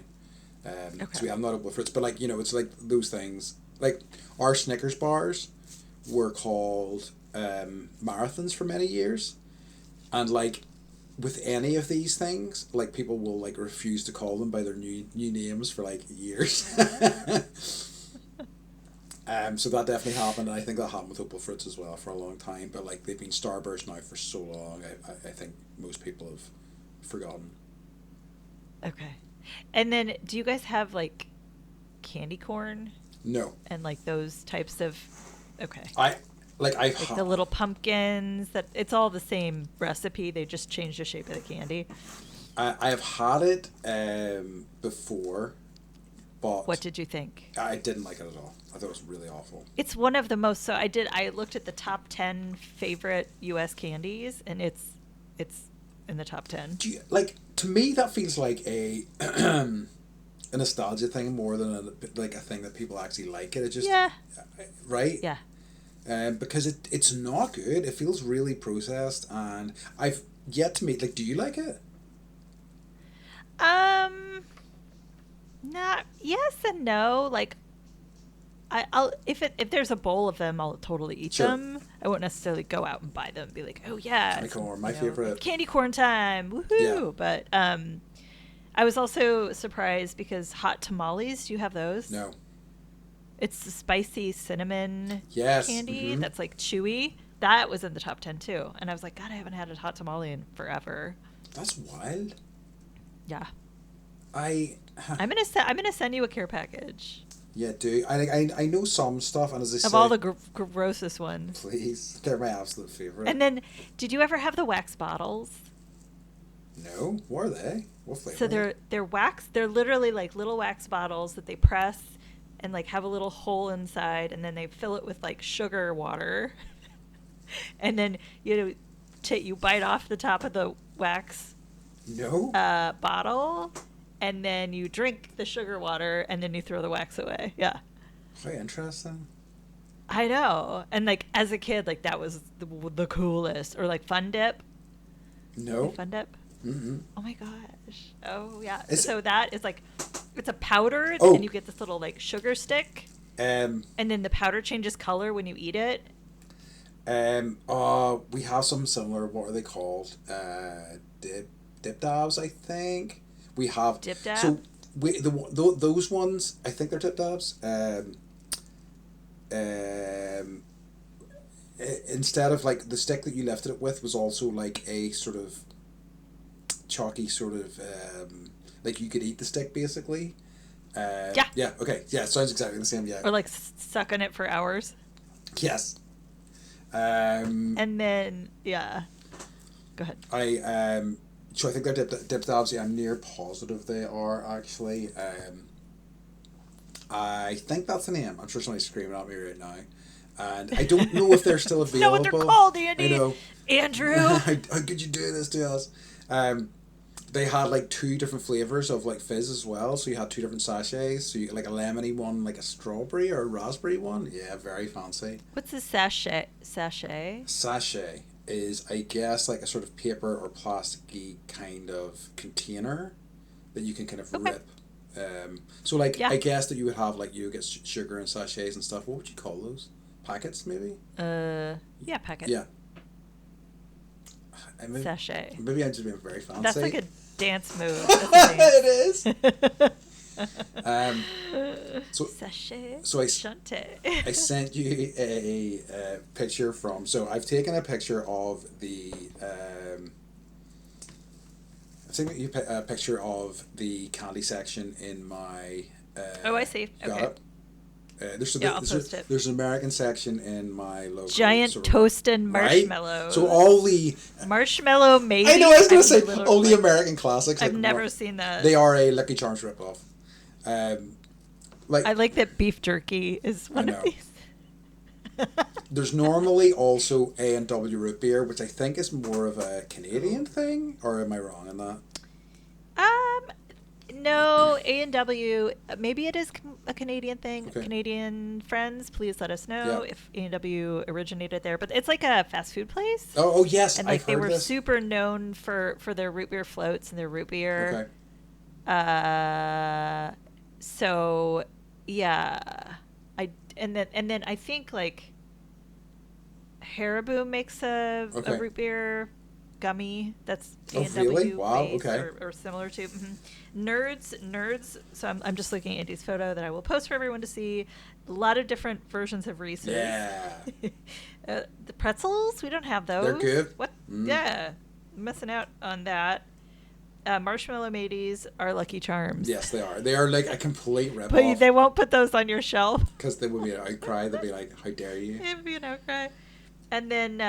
So we have not opal fruits, but like, you know, it's like those things. Like our Snickers bars were called marathons for many years, and like with any of these things, like people will like refuse to call them by their new names for like years. So that definitely happened, and I think that happened with opal fruits as well for a long time. But like they've been Starburst now for so long, I think most people have forgotten. Okay. And then do you guys have like candy corn No, and like those types of okay. I've Like the little pumpkins that it's all the same recipe, they just change the shape of the candy. I have had it before, but What did you think? I didn't like it at all. I thought it was really awful. It's one of the most so I looked at the top 10 favorite US candies and it's in the top 10. Do you, like, to me that feels like a a nostalgia thing more than like a thing that people actually like it. It just Yeah. Right? Yeah. Because it's not good. It feels really processed, and I've yet to meet. Like, do you like it? Not yes and no. Like I'll if there's a bowl of them, I'll totally eat Sure. them. I won't necessarily go out and buy them and be like, oh yeah, Candy corn, my you know, favorite. like candy corn time, woohoo! Yeah. But I was also surprised because hot tamales. Do you have those? No. It's the spicy cinnamon Yes. candy Mhm. that's like chewy. That was in the top 10 too, and I was like, God, I haven't had a hot tamale in forever. That's wild. Yeah, I I'm gonna send you a care package yeah, do I know some stuff, and as I of say, all the grossest ones. please, they're my absolute favorite. And then, did you ever have the wax bottles? No, what are they? What flavor? So they're wax. They're literally like little wax bottles that they press and like have a little hole inside, and then they fill it with like sugar water, and then you bite off the top of the wax No. bottle, and then you drink the sugar water, and then you throw the wax away. Yeah. Very interesting. I know. And like as a kid, like that was the coolest. Or like Fun Dip. No. Like Fun Dip. Mm-hmm. Oh my gosh. Oh yeah. Is- So that is like it's a powder, Oh. and you get this little like sugar stick, Um. and then the powder changes color when you eat it. We have some similar. What are they called? Dip dabs, I think. We have Dip dab? So those ones, I think they're dip dabs. Instead of like the stick that you lifted it with was also like a sort of chalky sort of like you could eat the stick basically. Yeah. Yeah. Okay. Yeah. Sounds exactly the same. Yeah. Or like suck on it for hours. Yes. And then yeah. Go ahead. So I think they're dip dabs. Yeah, I'm near positive they are actually. I think that's the name. I'm sure somebody's screaming at me right now, and I don't know if they're still available. Know what they're called, Andy. I know. Andrew. How could you do this to us? They had like 2 different flavors of like fizz as well. So you had 2 different sachets. So you like a lemony one, like a strawberry or a raspberry one. Yeah, very fancy. What's a sachet? Sachet. Sachet is, I guess, like a sort of paper or plasticky kind of container that you can kind of Okay. rip. So like Yeah. I guess that you would have like you get sugar and sachets and stuff. What would you call those? Packets maybe? Yeah, packet. Yeah. Sachet. Maybe I'm just being very fancy. That's like a dance move. That's a dance. It is. So Sachet. so I Shante. sent you a picture from. So I've taken a picture of the. I've taken you a picture of the candy section in my. Oh, I see. Got Okay. it. I'll post it. There's an American section in my local. Giant sort of, toasted right? marshmallows. So all the marshmallow maybe. I know I was going to say little, all the like, American classics. I've like, never seen that. They are a Lucky Charms ripoff. I like that beef jerky is one of these. There's normally also A&W root beer, which I think is more of a Canadian thing, or am I wrong in that? No, A&W, maybe it is a Canadian thing. Okay. Canadian friends, please let us know Yeah. if A&W originated there. But it's like a fast food place. Oh yes, And like I've they heard were this. super known for their root beer floats and their root beer. Okay. So yeah, and then I think like Haribo makes a root beer gummy that's A&W really? Wow, based okay. or similar to. Nerds. So I'm just looking at Andy's photo that I will post for everyone to see. A lot of different versions of Reese's. Yeah. The pretzels, we don't have those. They're good. What? Yeah, missing out on that. Marshmallow Mateys are Lucky Charms. Yes, they are. They are like a complete rip But off. they won't put those on your shelf. Because they would be an outcry. They'd be like, "How dare you!" It'd be an outcry. And then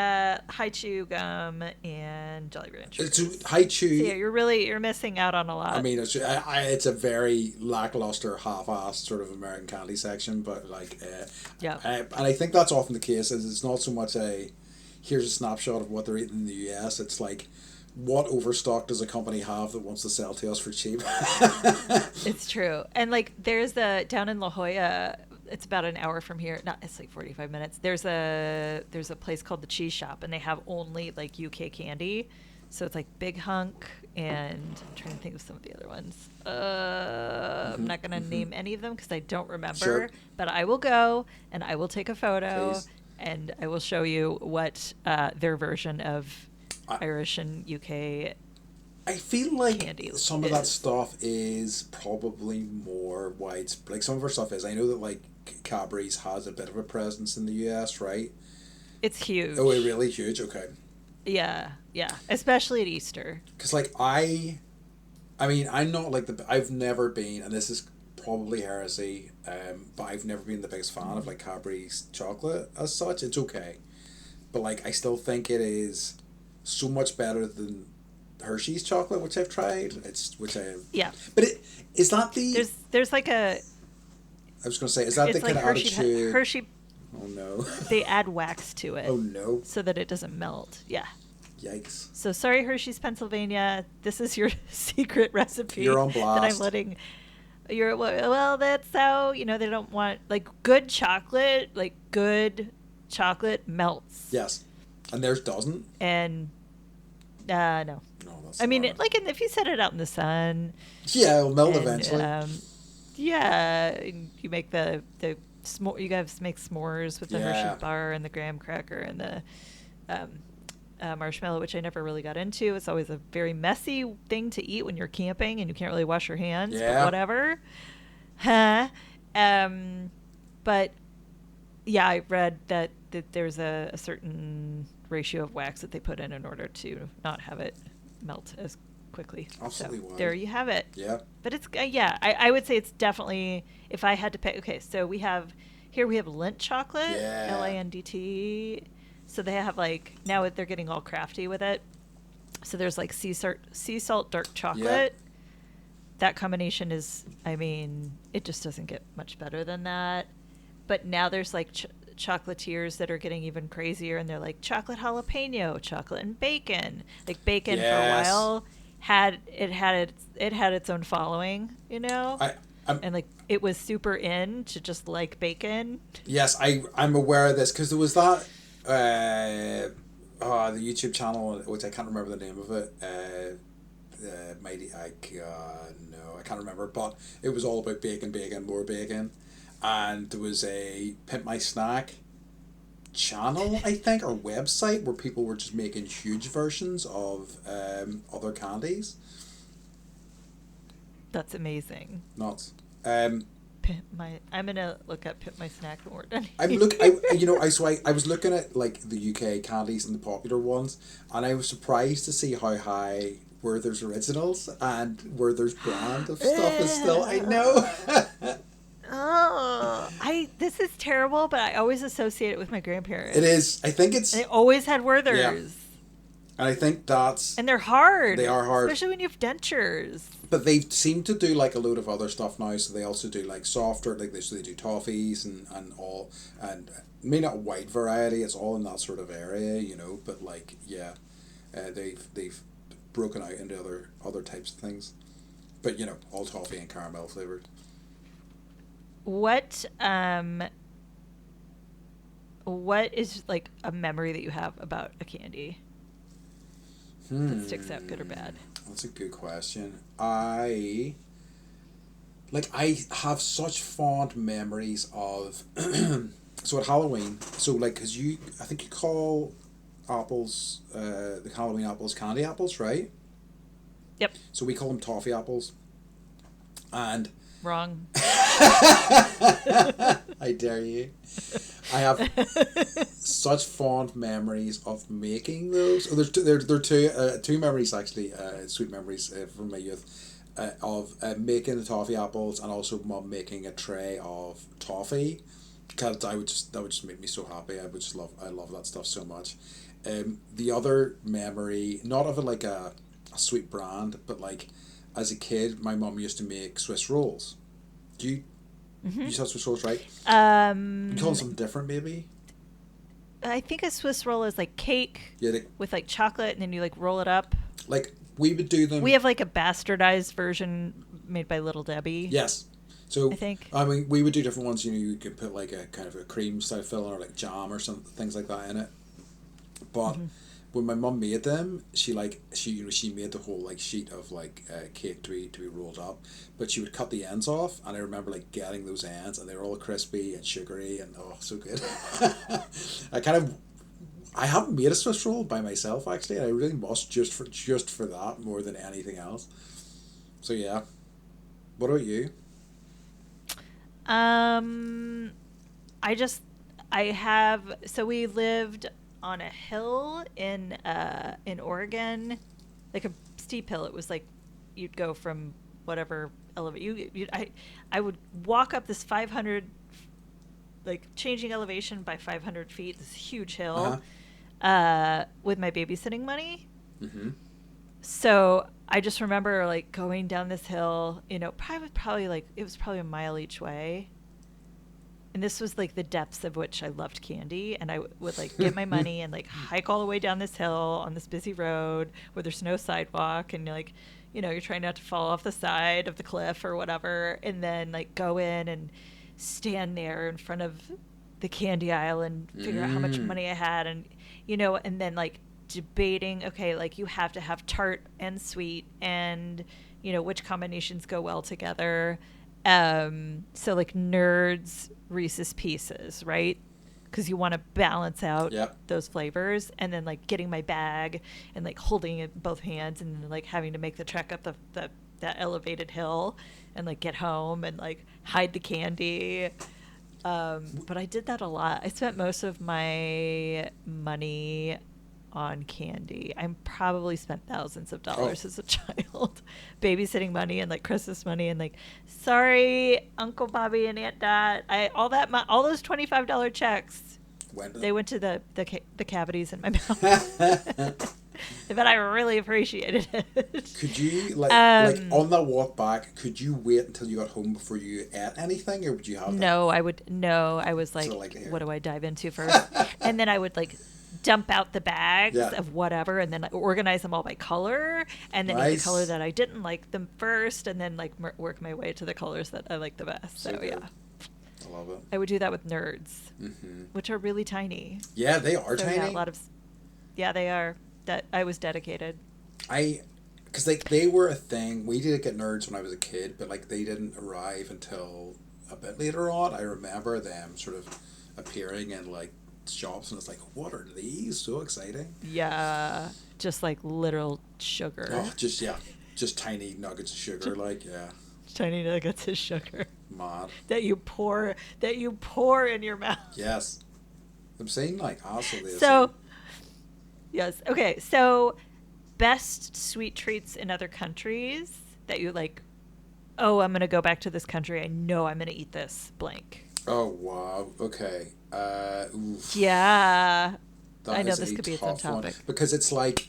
High Chew gum and Jolly Ranchers. It's High Chew. So yeah, you're missing out on a lot. I mean, it's a very lackluster, half-assed sort of American candy section, but like, and I think that's often the case. Is it's not so much here's a snapshot of what they're eating in the US. It's like, what overstock does a company have that wants to sell to us for cheap? It's true. And like, there's down in La Jolla. It's about an hour from here. It's like 45 minutes. There's a place called the Cheese Shop, and they have only like UK candy. So it's like Big Hunk, and I'm trying to think of some of the other ones. I'm not going to name any of them because I don't remember. Sure. But I will go, and I will take a photo, Please. and I will show you what their version of Irish and UK I feel like candy some of that stuff is probably more widespread. Like some of our stuff is. I know that like Cadbury's has a bit of a presence in the US, right? It's huge. Oh, it's really huge. Okay. Yeah, especially at Easter. Because like I mean, I'm not like I've never been, and this is probably heresy, but I've never been the biggest fan of like Cadbury's chocolate as such. It's okay, but like I still think it is so much better than Hershey's chocolate, which I've tried. Yeah. But is that the? There's like a. I was going to say, is that the like kind of attitude? Hershey. Oh no. They add wax to it. Oh no. So that it doesn't melt. Yeah. Yikes. So sorry, Hershey's, Pennsylvania. This is your secret recipe. You're on blast. That I'm letting. Well, that's how they don't want like good chocolate. Like good chocolate melts. Yes, and theirs doesn't. And no. No, that's. I mean, if you set it out in the sun. Yeah, it'll melt eventually. Yeah, you make the s'more. You guys make s'mores with the Hershey bar and the graham cracker and the marshmallow, which I never really got into. It's always a very messy thing to eat when you're camping and you can't really wash your hands. Yeah. But whatever. Huh. But yeah, I read that there's a certain ratio of wax that they put in order to not have it melt as quickly. Absolutely so wild. there you have it. Yeah. But it's I would say it's definitely, if I had to pick. Okay, so we have Lindt chocolate, LANDT. So they have like, now they're getting all crafty with it. So there's like sea salt dark chocolate. Yeah. That combination is, I mean, it just doesn't get much better than that. But now there's like chocolatiers that are getting even crazier, and they're like chocolate jalapeno, chocolate and bacon. Like bacon for a while had its own following, and like it was super in to just like bacon. Yes, I'm aware of this because there was that the YouTube channel, which I can't remember the name of it. I can't remember, but it was all about bacon, more bacon, and there was a Pimp My Snack channel, I think, or website where people were just making huge versions of other candies. That's amazing. Nuts. I'm gonna look up Pimp My Snack when we're done. I was looking at like the UK candies and the popular ones, and I was surprised to see how high Werther's Originals and Werther's brand of stuff is still. I know. Oh, this is terrible, but I always associate it with my grandparents. It is. I think it's. They always had Werther's. Yeah. And I think that's. And they're hard. They are hard. Especially when you have dentures. But they seem to do like a load of other stuff now, so they also do like softer, like they do toffees and all, and maybe not a wide variety, it's all in that sort of area, you know, but like, yeah, they've broken out into other types of things. But, you know, all toffee and caramel flavored. What is like a memory that you have about a candy that sticks out, good or bad? That's a good question. I have such fond memories of so at Halloween, so like, because I think you call apples, the Halloween apples, candy apples, right? Yep. So we call them toffee apples. And wrong. I dare you. I have such fond memories of making those. Oh, there are two memories actually, sweet memories from my youth, of making the toffee apples, and also Mum making a tray of toffee. Because that would just make me so happy. I love that stuff so much. The other memory, not of like a sweet brand, but like as a kid, my mum used to make Swiss rolls. Do you? Mm-hmm. You said Swiss rolls, right? You call them something different, maybe. I think a Swiss roll is like cake, yeah, with like chocolate, and then you like roll it up. Like we would do them. We have like a bastardized version made by Little Debbie. Yes. So I think. I mean, we would do different ones. You know, you could put like a kind of a cream style filling or like jam or some things like that in it. But when my mum made them, she made the whole like sheet of like cake to be rolled up, but she would cut the ends off, and I remember like getting those ends, and they were all crispy and sugary and so good. I haven't made a Swiss roll by myself actually, and I really must just for that more than anything else. So yeah, what about you? So we lived on a hill in Oregon, like a steep hill. It was like you'd go from whatever elevation I would walk up this 500, like changing elevation by 500 feet, this huge hill, with my babysitting money. Mm-hmm. So I just remember like going down this hill, you know, probably like it was probably a mile each way. And this was like the depths of which I loved candy, and I would like get my money and like hike all the way down this hill on this busy road where there's no sidewalk, and like, you know, you're trying not to fall off the side of the cliff or whatever, and then like go in and stand there in front of the candy aisle and figure out how much money I had, and you know, and then like debating, okay, like you have to have tart and sweet, and you know which combinations go well together. So like Nerds Reeses Pieces, right? Because you want to balance out those flavors, and then like getting my bag and like holding it in both hands, and then like having to make the trek up that elevated hill and like get home and like hide the candy. But I did that a lot. I spent most of my money on candy. I probably spent thousands of dollars as a child, babysitting money and like Christmas money, and like, sorry, Uncle Bobby and Aunt Dot, all those $25 checks, they went to the cavities in my mouth. But I really appreciated it. Could you like on that walk back? Could you wait until you got home before you ate anything, or would you have? No, I was like, what do I dive into first? And then I would like dump out the bags of whatever, and then organize them all by color, and then eat the color that I didn't like them first, and then like work my way to the colors that I like the best. So yeah, I love it. I would do that with Nerds, which are really tiny. Yeah, they are tiny. They are. That I was dedicated. Because like they were a thing. We did get Nerds when I was a kid, but like they didn't arrive until a bit later on. I remember them sort of appearing in like shops, and it's like, what are these? So exciting. Yeah. Just like literal sugar. Oh, just tiny nuggets of sugar, like, yeah, Tiny nuggets of sugar mad. that you pour in your mouth. Yes, I'm saying like absolutely So, insane. yes. Okay. So, best sweet treats in other countries that you like, oh, I'm going to go back to this country. I know I'm going to eat this blank. Oh wow. Okay. Oof. Yeah. I That know is this a could be its own tough one topic. because it's like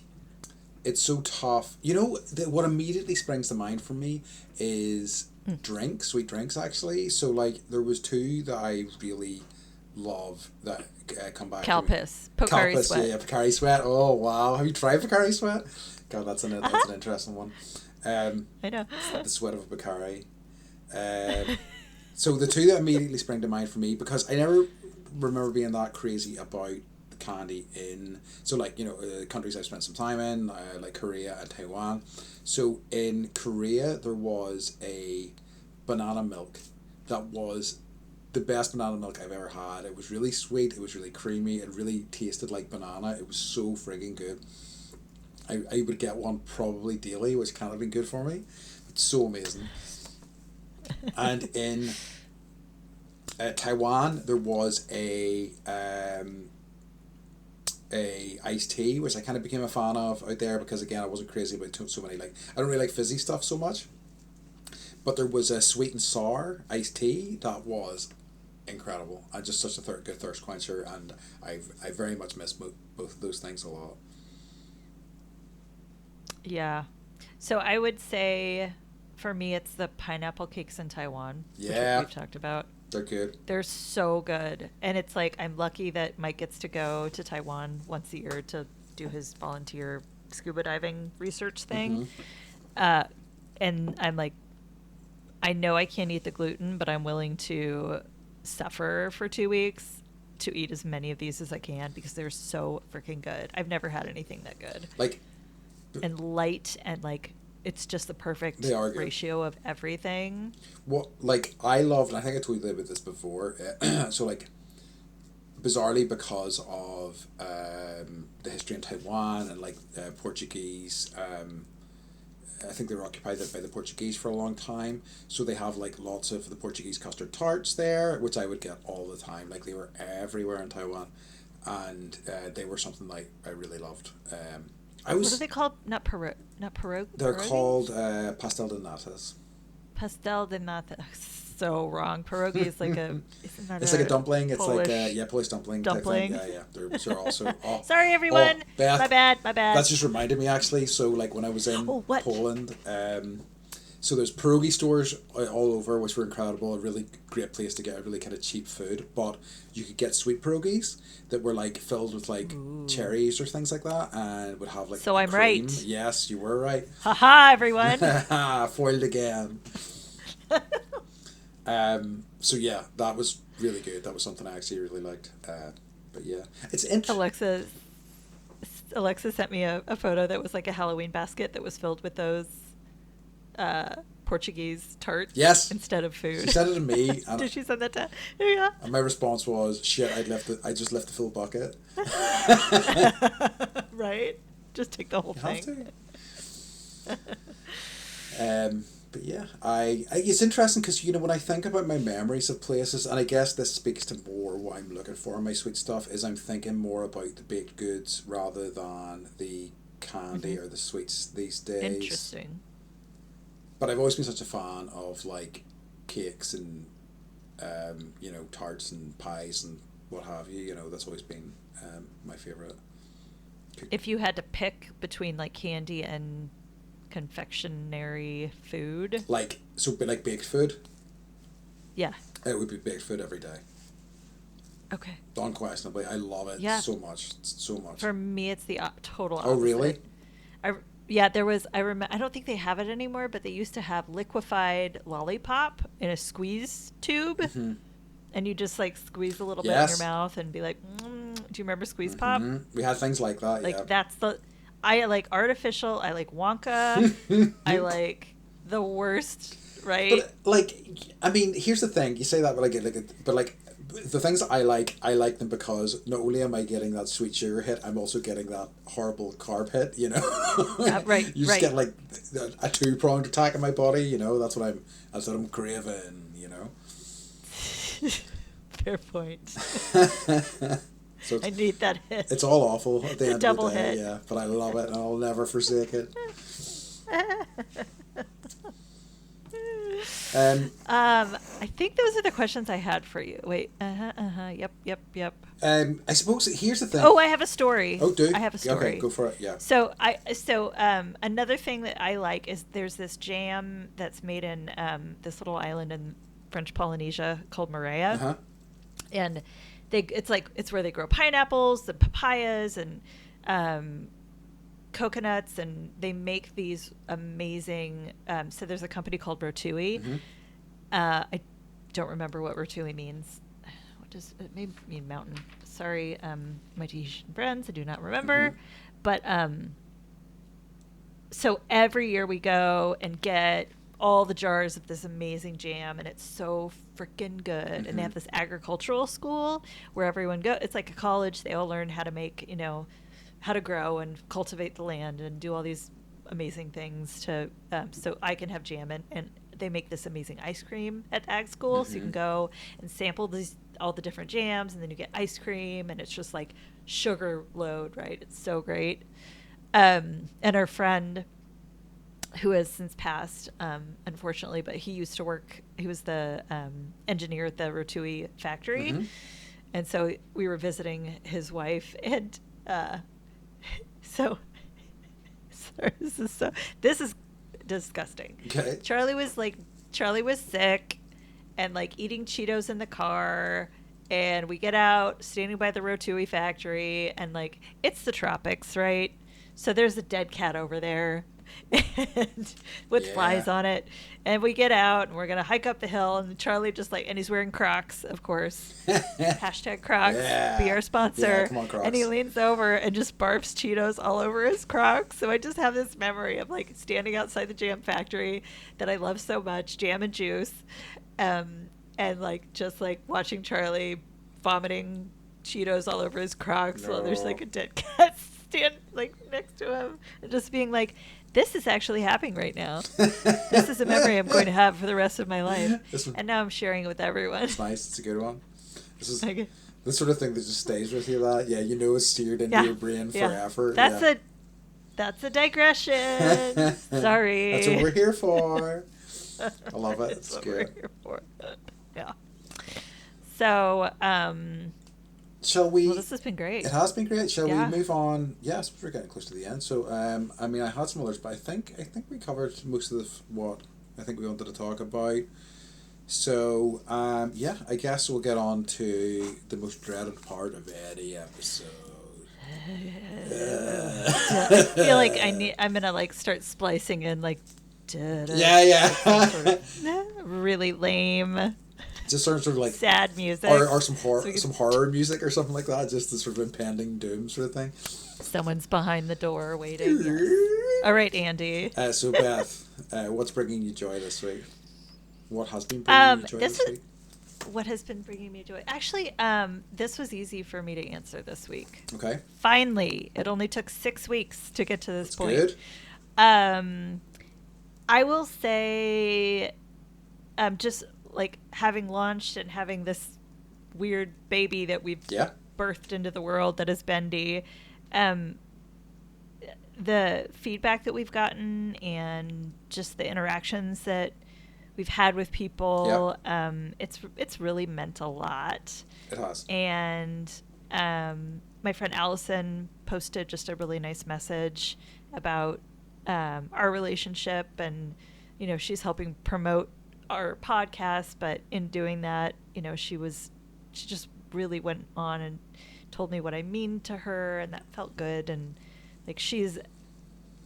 it's so tough. You know, what immediately springs to mind for me is Mm. drinks, sweet drinks actually. So like there was two that I really love that come back to me. Calpis, Pocari Calpis, yeah, Sweat. yeah, Pocari Sweat. Oh wow, have you tried Pocari Sweat? God, that's an interesting one. I know. It's like the sweat of a Pocari. So the two that immediately spring to mind for me, because I never remember being that crazy about the candy in, so like, you know, countries I've spent some time in, like Korea and Taiwan. So in Korea there was a banana milk that was the best banana milk I've ever had. It was really sweet, it was really creamy, it really tasted like banana. It was so friggin' good. I would get one probably daily, which kind of been good for me. It's so amazing. And in Taiwan, there was a iced tea, which I kind of became a fan of out there because again I wasn't crazy about so many, like I don't really like fizzy stuff so much. But there was a sweet and sour iced tea that was incredible and just such a good thirst quencher, and I very much miss both of those things a lot. Yeah. So I would say for me, it's the pineapple cakes in Taiwan, which Yeah, we've talked about. they're good. They're so good. And it's like, I'm lucky that Mike gets to go to Taiwan once a year to do his volunteer scuba diving research thing. Mm-hmm. Uh, and I'm like, I know I can't eat the gluten, but I'm willing to suffer for 2 weeks to eat as many of these as I can because they're so freaking good. I've never had anything that good. Like And light and like it's just the perfect they are good. ratio of everything. What like I loved, and I think I told you about this before. So like bizarrely because of the history in Taiwan and like Portuguese. I think they were occupied by the Portuguese for a long time, so they have like lots of the Portuguese custard tarts there, which I would get all the time. Like they were everywhere in Taiwan, and they were something like I really loved. I What are was they called? Not pierogi. They're called pastel de natas. Pastel de nata. So wrong. Pierogi is like a. Isn't that It's like a dumpling. It's Polish like a Polish dumpling type thing. dumpling? Yeah, yeah. They're also. Oh, Sorry, everyone. Beth, My bad. My bad. that's just reminded me actually. So like when I was in Oh, what? Poland, so there's pierogi stores all over, which were incredible. A really great place to get a really kind of cheap food. But you could get sweet pierogis that were like filled with like Ooh. cherries or things like that, and would have like So I'm cream. right. Yes, you were right. Haha, everyone. Foiled again. So yeah, that was really good. That was something I actually really liked. But yeah, it's interesting. Alexa sent me a photo that was like a Halloween basket that was filled with those Portuguese tarts Yes, instead of she food. sent it to me, Did she send that to? Yeah. and my response was, "Shit, I just left the full bucket." Right? Just take the whole You have thing. to. But yeah, I it's interesting because you know when I think about my memories of places, and I guess this speaks to more what I'm looking for in my sweet stuff, is I'm thinking more about the baked goods rather than the candy or the sweets these days. Interesting. But I've always been such a fan of like cakes and you know, tarts and pies and what have you. You know, that's always been my favorite. If you had to pick between like candy and confectionery food, Like so, but like baked food, yeah. it would be baked food every day. Okay. Unquestionably, I love it Yeah. so much, so much. For me, it's the total opposite. Oh really? Yeah, there was. I remember. I don't think they have it anymore, but they used to have liquefied lollipop in a squeeze tube, Mm-hmm. and you just like squeeze a little bit in Yes. your mouth and be like, do you remember squeeze pop? Mm-hmm. We had things like that. Like Yeah. that's the. I like artificial. I like Wonka. I like the worst right? But like, I mean, here's the thing. You say that, but like the things that I like them because not only am I getting that sweet sugar hit, I'm also getting that horrible carb hit. You know, Right, you just right. get like a two-pronged attack in my body. You know, that's what I'm craving. You know. Fair point. So I need that hit. it's all awful at the The end of double the day, hit. yeah. But I love it, and I'll never forsake it. I think those are the questions I had for you. Wait. Yep. I suppose here's the thing. Oh, I have a story. Oh, do I have a okay, story. go for it. Yeah. So another thing that I like is there's this jam that's made in this little island in French Polynesia called Uh Moorea, huh. and it's where they grow pineapples and papayas and coconuts, and they make these amazing. So there's a company called Rotui. Mm-hmm. I don't remember what Rotui means. What does it may mean? Mountain. Sorry, my Tahitian friends, I do not remember. Mm-hmm. But so every year we go and get all the jars of this amazing jam, and it's so freaking good. And they Mm-hmm. have this agricultural school where everyone go. It's like a college. They all learn how to make, how to grow and cultivate the land and do all these amazing things to so I can have jam, and they make this amazing ice cream at ag school, so you Mm-hmm. can go and sample these all the different jams, and then you get ice cream, and it's just like sugar load, right? It's so great. And our friend, who has since passed, unfortunately, but he used to work. He was the engineer at the Rotui factory, Mm-hmm. and so we were visiting his wife, and so sorry, this is disgusting. Okay. Charlie was sick, and like eating Cheetos in the car. And we get out, standing by the Rotui factory, and like it's the tropics, right? So there's a dead cat over there, and with Yeah. flies on it. And we get out, and we're gonna hike up the hill, and Charlie just and he's wearing Crocs, of course. Hashtag Crocs, be Yeah. our Yeah. sponsor. Come on, And he Crocs. leans over and just barfs Cheetos all over his Crocs. So I just have this memory of like standing outside the jam factory that I love so much, jam and juice, and like just like watching Charlie vomiting Cheetos all over his Crocs while there's like No. a dead cat stand like next to him, and just being like, this is actually happening right now. This is a memory I'm going to have for the rest of my life. This one, And now I'm sharing it with everyone. it's nice. It's a good one. This is Okay. the sort of thing that just stays with you. That yeah, you know, it's seared into Yeah. your brain Yeah. forever. That's a digression. Sorry. That's what we're here for. I love it. It's what good. we're here for. Yeah. So, Shall we? well, this has been great. It has been great. Shall Yeah. we move on? Yes, we're getting close to the end. So, I mean, I had some others, but I think we covered most of what I think we wanted to talk about. So, yeah, I guess we'll get on to the most dreaded part of any episode. I feel like I'm gonna like start splicing in like Yeah. sort of really lame Just sort of like, sad music, or some So we some can- horror music or something like that. Just the sort of impending doom sort of thing. someone's behind the door waiting. Yes. All right, Andy. So Beth, what's bringing you joy this week? What has been bringing you joy this this is week? what has been bringing me joy. Actually, this was easy for me to answer this week. Okay, Finally, it only took 6 weeks to get to this that's point. good. I will say, just like having launched and having this weird baby that we've Yeah. birthed into the world that is Bendy, the feedback that we've gotten and just the interactions that we've had with people, it's really meant a lot. It has. And my friend Allison posted just a really nice message about our relationship, and she's helping promote our podcast, but in doing that, she just really went on and told me what I mean to her, and that felt good. And like, she's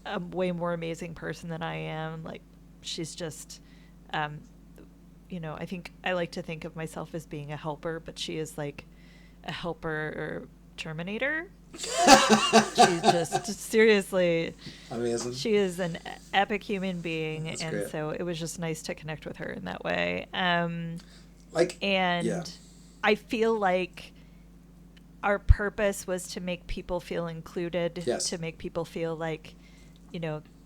a way more amazing person than I am. Like, she's just I think I like to think of myself as being a helper, but she is like a helper, or Terminator. She's just seriously Amazing. she is an epic human being. That's and great. So it was just nice to connect with her in that way. Like, And yeah. I feel like our purpose was to make people feel included, Yes. to make people feel like,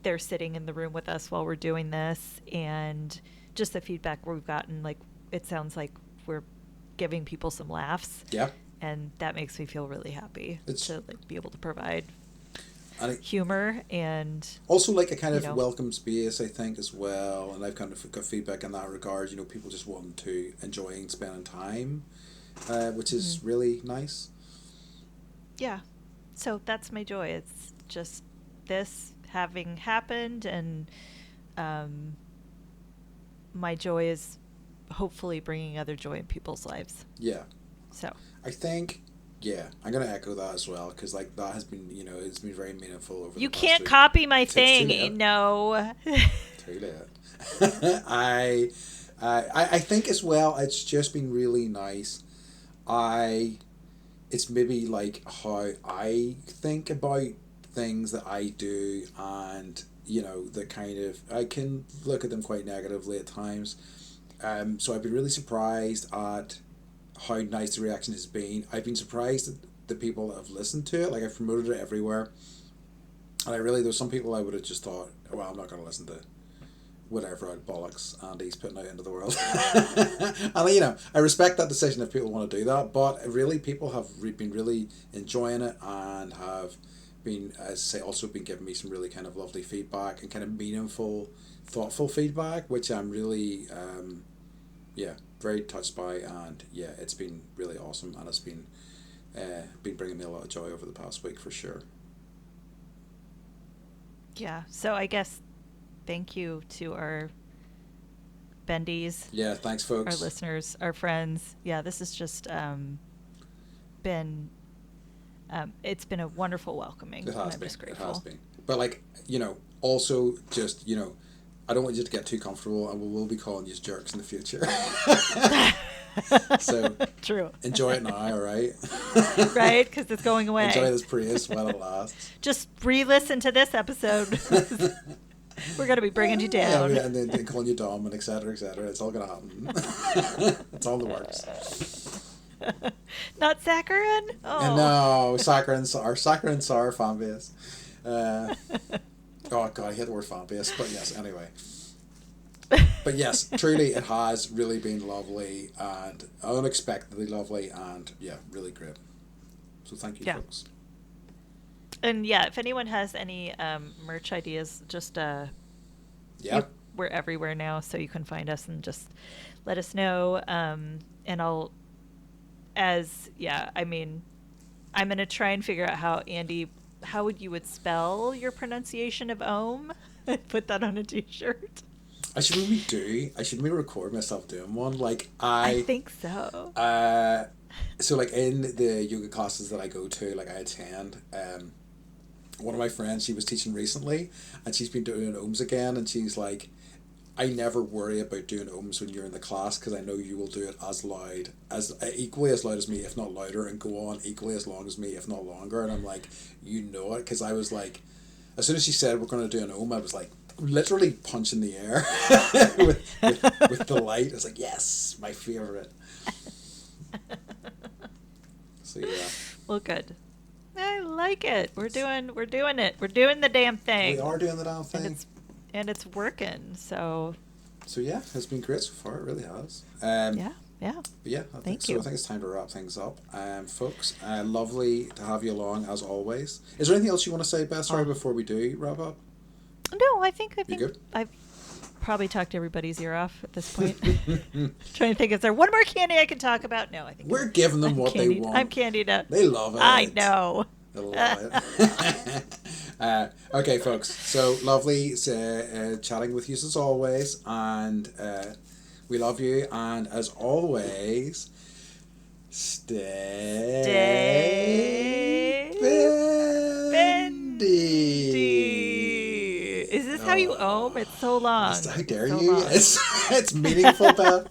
they're sitting in the room with us while we're doing this. And just the feedback we've gotten, like, it sounds like we're giving people some laughs. Yeah. And that makes me feel really happy to like be able to provide humor and also like a kind of welcome space, I think, as well. And I've kind of got feedback in that regard. People just wanting to enjoy spending time, which is really nice. Yeah. So that's my joy. It's just this having happened, and my joy is hopefully bringing other joy in people's lives. Yeah. So I think, I'm going to echo that as well, because like that has been, it's been very meaningful over you the past can't week. copy my Too thing. late. No. Too late. I think as well, it's just been really nice. It's maybe like how I think about things that I do, and the kind of, I can look at them quite negatively at times. So I've been really surprised at how nice the reaction has been. I've been surprised at the people that have listened to it. Like, I've promoted it everywhere, and there's some people I would have just thought, well, I'm not going to listen to whatever bollocks Andy's putting out into the world. And I respect that decision if people want to do that, but really people have been really enjoying it, and have been, as I say, also been giving me some really kind of lovely feedback and kind of meaningful, thoughtful feedback, which I'm really very touched by. And it's been really awesome, and it's been bringing me a lot of joy over the past week for sure. Yeah. So I guess thank you to our bendies. Yeah, thanks folks. Our listeners, our friends. Yeah, this has just been it's been a wonderful welcoming. It has I'm been. just grateful. It has been. But like, also just, I don't want you to get too comfortable, and we will be calling you jerks in the future. So true. Enjoy it now, all right? Right, because it's going away. Enjoy this praise while it lasts. Just re-listen to this episode. We're going to be bringing you down. Yeah, and then calling you dumb and et cetera, et cetera. It's all going to happen. It's all in the works. Not saccharin? Oh. And no, saccharin sour fan base. Oh God, I hate the word fan base, but yes, anyway. But yes, truly it has really been lovely, and unexpectedly lovely, and really great. So thank you, folks. And if anyone has any merch ideas, just we're everywhere now, so you can find us and just let us know. And I'm gonna try and figure out how you would spell your pronunciation of Om. Put that on a t-shirt. I should maybe record myself doing one. Like I think so. So like in the yoga classes that I go to, like I attend, one of my friends, she was teaching recently, and she's been doing ohms again, and she's like, I never worry about doing ohms when you're in the class, because I know you will do it equally as loud as me, if not louder, and go on equally as long as me, if not longer. And I'm like, it, because I was like, as soon as she said we're going to do an ohm, I was like, literally punching the air with delight. I was like, yes, my favorite. So yeah. Well, good. I like it. We're doing it. We're doing the damn thing. We are doing the damn thing. And it's working. So yeah, it's been great so far. It really has. Yeah. But yeah, Thank you. I think it's time to wrap things up. Folks, lovely to have you along as always. Is there anything else you want to say, Beth, before we do wrap up? No, I think good? I've probably talked everybody's ear off at this point. Trying to think, is there one more candy I can talk about? No, I think we're giving them what they want. I'm candied up. They love it. I know. They love it. Okay, folks. So lovely chatting with you as always, and we love you. And as always, stay bendy. Is this how you ohm? It's so long. How dare you? It's meaningful, Beth.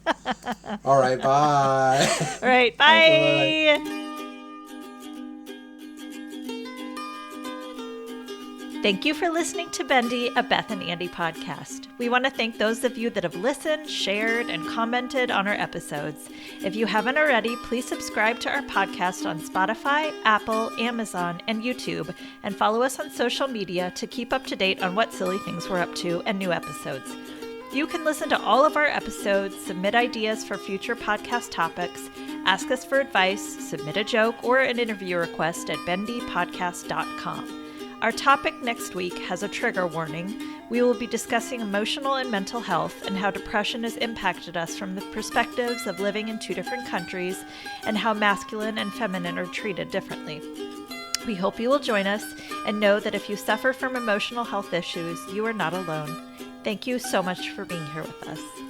All right, bye. All right, bye. Thank you for listening to Bendy, a Beth and Andy podcast. We want to thank those of you that have listened, shared, and commented on our episodes. If you haven't already, please subscribe to our podcast on Spotify, Apple, Amazon, and YouTube, and follow us on social media to keep up to date on what silly things we're up to and new episodes. You can listen to all of our episodes, submit ideas for future podcast topics, ask us for advice, submit a joke, or an interview request at bendypodcast.com. Our topic next week has a trigger warning. We will be discussing emotional and mental health and how depression has impacted us from the perspectives of living in two different countries and how masculine and feminine are treated differently. We hope you will join us and know that if you suffer from emotional health issues, you are not alone. Thank you so much for being here with us.